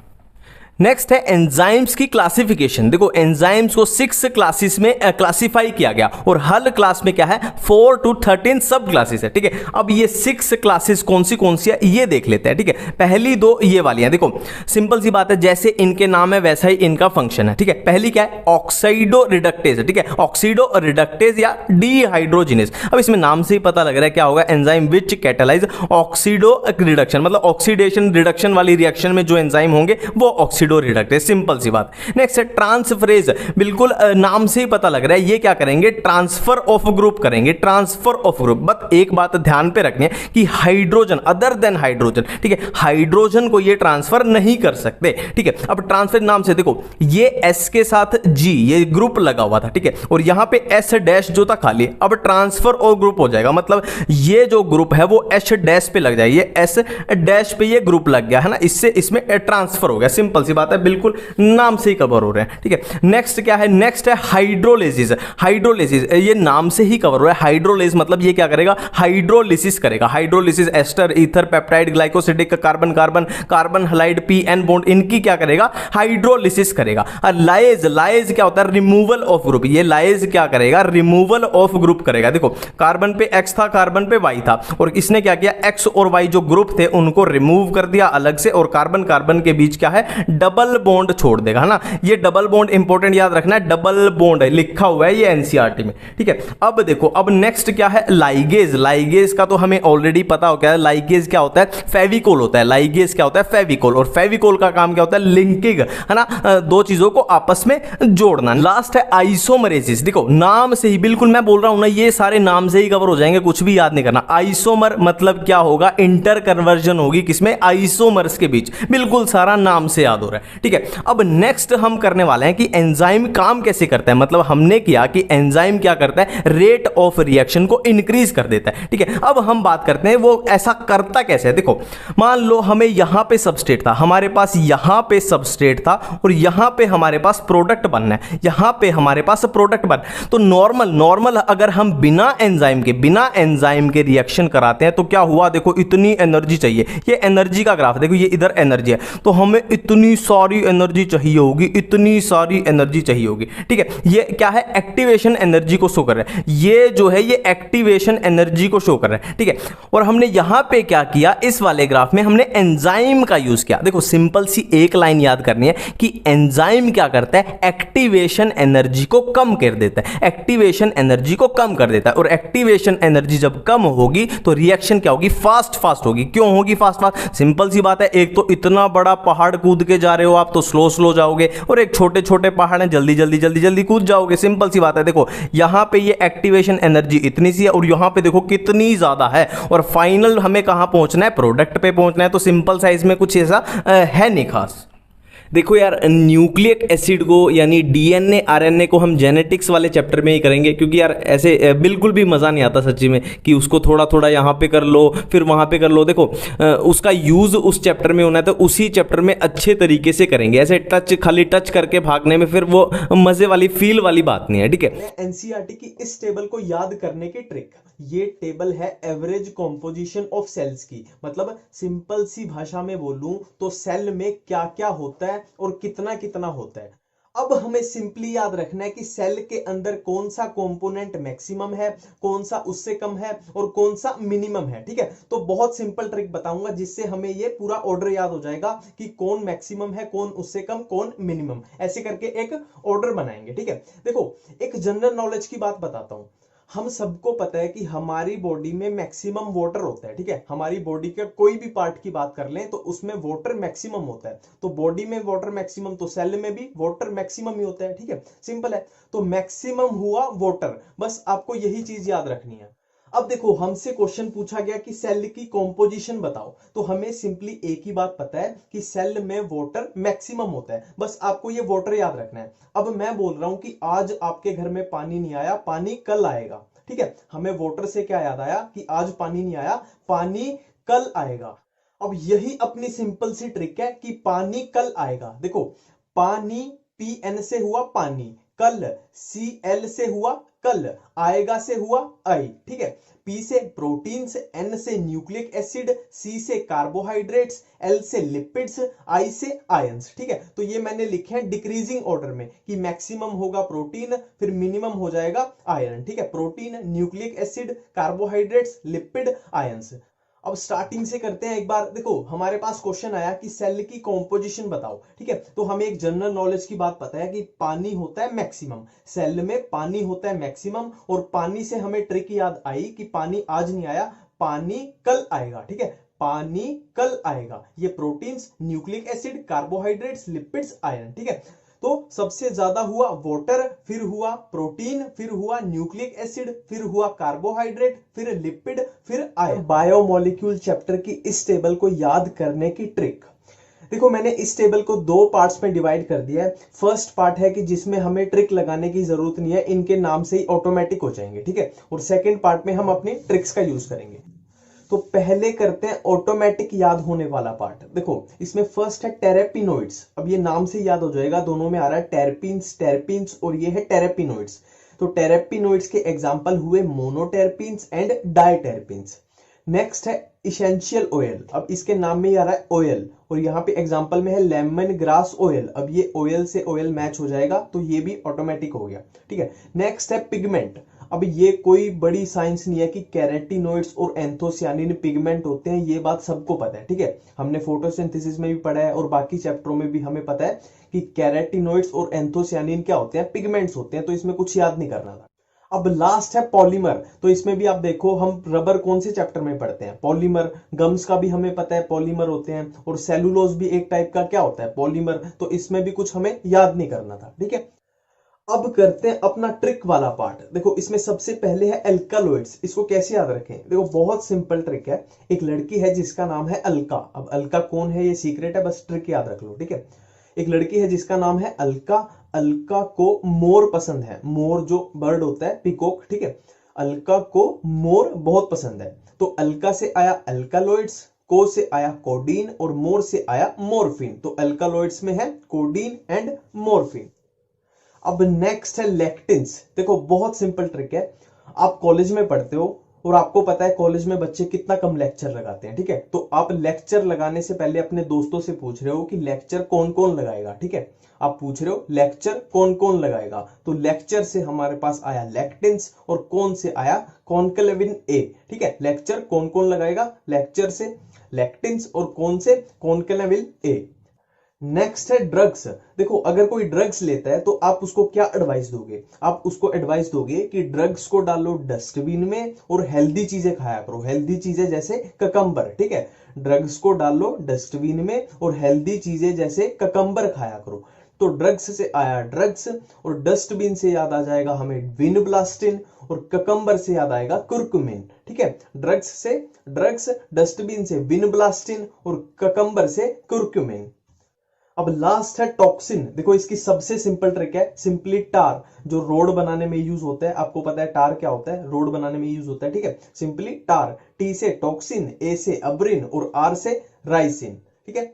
नेक्स्ट है एंजाइम्स की क्लासिफिकेशन। देखो एंजाइम्स को 6 क्लासेस में क्लासिफाई किया गया और हर क्लास में क्या है, 4 to 13 सब क्लासेस है। ठीक है, अब ये 6 क्लासेस कौन सी है ये देख लेते हैं। ठीक है, पहली दो ये वाली हैं, देखो सिंपल सी बात है, जैसे इनके नाम है वैसा ही इनका फंक्शन है। ठीक है, पहली क्या है, ऑक्साइडो रिडक्टेज। ठीक है, ऑक्सीडो रिडक्टेज या डिहाइड्रोजिनेज। अब इसमें नाम से ही पता लग रहा है क्या होगा, enzyme which catalyse oxido reduction, मतलब ऑक्सीडेशन रिडक्शन वाली रिएक्शन में जो एंजाइम होंगे वो ऑक्सीडो रिडक्टेज, सिंपल सी बात। नेक्स्ट है ट्रांसफरेज, बिल्कुल नाम से ही पता लग रहा है, ये क्या करेंगे, ट्रांसफर ऑफ ग्रुप करेंगे, ट्रांसफर ऑफ ग्रुप। बट एक बात ध्यान पे रखनी है कि हाइड्रोजन अदर देन हाइड्रोजन, ठीक है, हाइड्रोजन को ये ट्रांसफर नहीं कर सकते। ठीक है, अब ट्रांसफर नाम से देखो, ये एस के साथ जी, ये ग्रुप लगा हुआ था। ठीक है, और यहां पे एस डैश जो था खाली, अब ट्रांसफर और ग्रुप हो जाएगा, मतलब ये जो ग्रुप है वो एच डैश पे लग जाएगा, ये एस डैश पे ये ग्रुप लग गया है ना, इससे इसमें ट्रांसफर हो गया। सिंपल सी बात है, बिल्कुल नाम से ही कवर हो रहे हैं। ठीक है, नेक्स्ट क्या है, नेक्स्ट है हाइड्रोलिसिस। हाइड्रोलिसिस ये नाम से ही कवर हो रहा है, हाइड्रोलिस मतलब ये क्या करेगा, हाइड्रोलिसिस करेगा। Hydrolysis ester, ether, peptide, glycosidic, carbon carbon, carbon halide, P N bond, इनकी क्या करेगा, हाइड्रोलिसिस करेगा। और लाइज, लाइज क्या होता है, रिमूवल ऑफ ग्रुप। ये लाइज क्या करेगा, रिमूवल ऑफ ग्रुप करेगा। देखो कार्बन पे एक्स था, कार्बन पे वाई था, और इसने क्या किया, एक्स और वाई जो ग्रुप थे उनको रिमूव कर दिया अलग से, और कार्बन कार्बन के बीच क्या है, डबल बॉन्ड छोड़ देगा, है ना। ये डबल बॉन्ड इंपॉर्टेंट याद रखना है, डबल बॉन्ड है, लिखा हुआ है ये एनसीईआरटी में, ठीक है। अब देखो, अब नेक्स्ट क्या है, लाइगेज। लाइगेज का तो हमें ऑलरेडी पता हो क्या है, लाइगेज क्या होता है, फेविकोल होता है। लाइगेज क्या होता है, फेविकोल, और फेविकोल का काम क्या होता है, लिंकिंग, है ना, दो चीजों को आपस में जोड़ना। लास्ट है आइसोमरेसिस। देखो नाम से ही, बिल्कुल मैं बोल रहा हूं ना, ये सारे नाम से ही कवर हो जाएंगे, कुछ भी याद नहीं करना। आइसोमर मतलब क्या होगा, इंटर कन्वर्जन होगी किसमें, आइसोमर्स के बीच, बिल्कुल सारा नाम से याद हो रहा है, ठीक है। अब नेक्स्ट हम करने वाले हैं कि एंजाइम काम कैसे करता है, मतलब हमने किया कि एंजाइम क्या करता है, रेट ऑफ रिएक्शन को इंक्रीज कर देता है, ठीक है। अब हम बात करते हैं वो ऐसा करता कैसे है। देखो मान लो हमें यहां पे सबस्ट्रेट था, हमारे पास यहां पे सबस्ट्रेट था और यहां पे हमारे पास प्रोडक्ट बनना है, यहां पे हमारे पास प्रोडक्ट बन, तो नॉर्मल अगर हम बिना एंजाइम के रिएक्शन कराते हैं तो क्या हुआ, देखो इतनी एनर्जी चाहिए, ये एनर्जी का ग्राफ देखो, ये इधर एनर्जी है, तो हमें इतनी सारी एनर्जी चाहिए होगी, इतनी सारी एनर्जी चाहिए होगी, ठीक है। ये क्या है, एक्टिवेशन एनर्जी को शो कर रहा है, ये जो है ये एक्टिवेशन एनर्जी को शो कर रहा है, ठीक है। और हमने यहां पे क्या किया, इस वाले ग्राफ में हमने एंजाइम का यूज किया। देखो सिंपल सी एक लाइन याद करनी है कि एंजाइम क्या करता है, एक्टिवेशन एनर्जी को कम कर देता है, एक्टिवेशन एनर्जी को कम कर देता है। और एक्टिवेशन एनर्जी जब कम होगी तो रिएक्शन क्या होगी, फास्ट होगी। क्यों होगी फास्ट? सिंपल सी बात है, एक तो इतना बड़ा पहाड़ कूद के जा रहे हो आप तो स्लो जाओगे, और एक छोटे छोटे पहाड़ हैं जल्दी कूद जाओगे, सिंपल सी बात है। देखो यहां पे ये एक्टिवेशन एनर्जी इतनी सी है और यहां पे देखो कितनी ज्यादा है, और फाइनल हमें कहां पहुंचना है, प्रोडक्ट पे पहुंचना है। तो सिंपल सा इसमें कुछ ऐसा है नहीं खास। देखो यार, न्यूक्लिक एसिड को यानी डीएनए आरएनए को हम जेनेटिक्स वाले चैप्टर में ही करेंगे, क्योंकि यार ऐसे बिल्कुल भी मज़ा नहीं आता सच्ची में कि उसको थोड़ा थोड़ा यहाँ पे कर लो फिर वहाँ पे कर लो। देखो उसका यूज़ उस चैप्टर में होना है तो उसी चैप्टर में अच्छे तरीके से करेंगे, ऐसे खाली टच करके भागने में फिर वो मज़े वाली फील वाली बात नहीं है, ठीक है। एनसीईआरटी की इस टेबल को याद करने की ट्रिक, ये टेबल है एवरेज कॉम्पोजिशन ऑफ सेल्स की, मतलब सिंपल सी भाषा में बोलूं तो सेल में क्या क्या होता है और कितना कितना होता है। अब हमें सिंपली याद रखना है कि सेल के अंदर कौन सा कंपोनेंट मैक्सिमम है, कौन सा उससे कम है और कौन सा मिनिमम है, ठीक है। तो बहुत सिंपल ट्रिक बताऊंगा जिससे हमें ये पूरा ऑर्डर याद हो जाएगा कि कौन मैक्सिमम है, कौन उससे कम, कौन मिनिमम, ऐसे करके एक ऑर्डर बनाएंगे, ठीक है। देखो एक जनरल नॉलेज की बात बताता हूं। हम सबको पता है कि हमारी बॉडी में मैक्सिमम वाटर होता है, ठीक है। हमारी बॉडी के कोई भी पार्ट की बात कर लें तो उसमें वाटर मैक्सिमम होता है, तो बॉडी में वाटर मैक्सिमम तो सेल में भी वाटर मैक्सिमम ही होता है, ठीक है, सिंपल है। तो मैक्सिमम हुआ वाटर, बस आपको यही चीज याद रखनी है। अब देखो हमसे क्वेश्चन पूछा गया कि सेल की कॉम्पोजिशन बताओ, तो हमें सिंपली एक ही बात पता है कि सेल में वाटर मैक्सिमम होता है, बस आपको ये वाटर याद रखना है। अब मैं बोल रहा हूं कि आज आपके घर में पानी नहीं आया, पानी कल आएगा, ठीक है। हमें वाटर से क्या याद आया कि आज पानी नहीं आया, पानी कल आएगा। अब यही अपनी सिंपल सी ट्रिक है कि पानी कल आएगा। देखो पानी PN से हुआ पानी, कल CL से हुआ कल, आएगा से हुआ आई, ठीक है। P से प्रोटीन्स, N से न्यूक्लिक एसिड, C से कार्बोहाइड्रेट्स, L से लिपिड्स, I से आयंस, ठीक है। तो ये मैंने लिखे हैं डिक्रीजिंग ऑर्डर में कि मैक्सिमम होगा प्रोटीन, फिर मिनिमम हो जाएगा आयरन, ठीक है। Protein, nucleic acid, carbohydrates, lipid, ions. अब स्टार्टिंग से करते हैं एक बार। देखो हमारे पास क्वेश्चन आया कि सेल की कॉम्पोजिशन बताओ, ठीक है। तो हमें एक जनरल नॉलेज की बात पता है कि पानी होता है मैक्सिमम, सेल में पानी होता है मैक्सिमम, और पानी से हमें ट्रिक याद आई कि पानी आज नहीं आया, पानी कल आएगा, ठीक है। पानी कल आएगा, ये proteins, nucleic acid, carbohydrates, lipids, iron, ठीक है। तो सबसे ज्यादा हुआ वाटर, फिर हुआ प्रोटीन, फिर हुआ न्यूक्लिक एसिड, फिर हुआ कार्बोहाइड्रेट, फिर लिपिड, फिर आयरन। बायोमोलिक्यूल चैप्टर की इस टेबल को याद करने की ट्रिक, देखो मैंने इस टेबल को दो पार्ट्स में डिवाइड कर दिया है। फर्स्ट पार्ट है कि जिसमें हमें ट्रिक लगाने की जरूरत नहीं है, इनके नाम से ही ऑटोमेटिक हो जाएंगे, ठीक है। और सेकंड पार्ट में हम अपनी ट्रिक्स का यूज करेंगे। तो पहले करते हैं ऑटोमेटिक याद होने वाला पार्ट। देखो इसमें फर्स्ट है टेरेपिनोइड्स, अब ये नाम से याद हो जाएगा, दोनों में आ रहा है टेरपिन्स, और ये है टेरेपिनोइड्स। तो टेरेपिनोइड्स के एग्जांपल हुए मोनोटेरपिन्स एंड डायटेरपिन्स। नेक्स्ट है इसेंशियल ऑयल, अब इसके नाम में ही आ रहा है ऑयल, और यहाँ पे एग्जांपल में है लेमन ग्रास ऑयल, अब ये ऑयल से ऑयल मैच हो जाएगा तो ये भी ऑटोमेटिक हो गया, ठीक है। नेक्स्ट है पिगमेंट, अब ये कोई बड़ी साइंस नहीं है कि कैरेटिनोइड्स और एंथोसियानिन पिगमेंट होते हैं, ये बात सबको पता है, ठीक है। हमने फोटोसिंथेसिस में भी पढ़ा है और बाकी चैप्टरों में भी हमें पता है कि कैरेटिनोइड्स और एंथोसियानिन क्या होते हैं, पिगमेंट्स होते हैं, तो इसमें कुछ याद नहीं करना था। अब लास्ट है पॉलीमर। तो इसमें भी आप देखो, हम रबर कौन से चैप्टर में पढ़ते हैं, पॉलीमर। गम्स का भी हमें पता है पॉलीमर होते हैं, और सेलुलोज भी एक टाइप का क्या होता है, पॉलीमर। तो इसमें भी कुछ हमें याद नहीं करना था, ठीक है। अब करते हैं अपना ट्रिक वाला पार्ट। देखो इसमें सबसे पहले है अल्कालॉइड्स। इसको कैसे याद रखें, देखो बहुत सिंपल ट्रिक है। एक लड़की है जिसका नाम है अलका। अब अलका कौन है ये सीक्रेट है, बस ट्रिक याद रख लो, ठीक है। एक लड़की है जिसका नाम है अलका। अलका को मोर पसंद है, मोर जो बर्ड होता है, पिकॉक, ठीक है। अलका को मोर बहुत पसंद है, तो अलका से आया अल्कालॉइड्स, को से आया कोडीन और मोर से आया मोरफिन। तो अल्कालॉइड्स में है कोडीन एंड मोरफिन। अब नेक्स्ट है लेक्टिन्स। देखो बहुत सिंपल ट्रिक है। आप कॉलेज में पढ़ते हो और आपको पता है कॉलेज में बच्चे कितना कम लेक्चर लगाते हैं, ठीक है। तो आप लेक्चर लगाने से पहले अपने दोस्तों से पूछ रहे हो कि लेक्चर कौन कौन लगाएगा, ठीक है। आप पूछ रहे हो लेक्चर कौन कौन लगाएगा, तो लेक्चर से हमारे पास आया लेक्टिन्स और कौन से आया कॉन्क्लेविन ए, ठीक है। लेक्चर कौन कौन लगाएगा, लेक्चर से लेक्टिन्स और कौन से कॉन्क्लेविन ए। नेक्स्ट है ड्रग्स। देखो अगर कोई ड्रग्स लेता है तो आप उसको क्या एडवाइस दोगे, आप उसको एडवाइस दोगे कि ड्रग्स को डालो डस्टबिन में और हेल्दी चीजें खाया करो। हेल्दी चीजें जैसे ककम्बर, ठीक है। ड्रग्स को डालो डस्टबिन में और हेल्दी चीजें जैसे ककम्बर खाया करो। तो ड्रग्स से आया ड्रग्स, और डस्टबिन से याद आ जाएगा हमें विनब्लास्टिन, और ककम्बर से याद आएगा कुर्कुमिन, ठीक है। ड्रग्स से ड्रग्स, डस्टबिन से विनब्लास्टिन और ककम्बर से कुर्कुमिन। अब लास्ट है टॉक्सिन। देखो इसकी सबसे सिंपल ट्रिक है, सिंपली टार, जो रोड बनाने में यूज होता है। आपको पता है टार क्या होता है, रोड बनाने में यूज होता है, ठीक है। सिंपली टार। टी से टॉक्सिन, ए से अब्रिन और आर से राइसिन, ठीक है।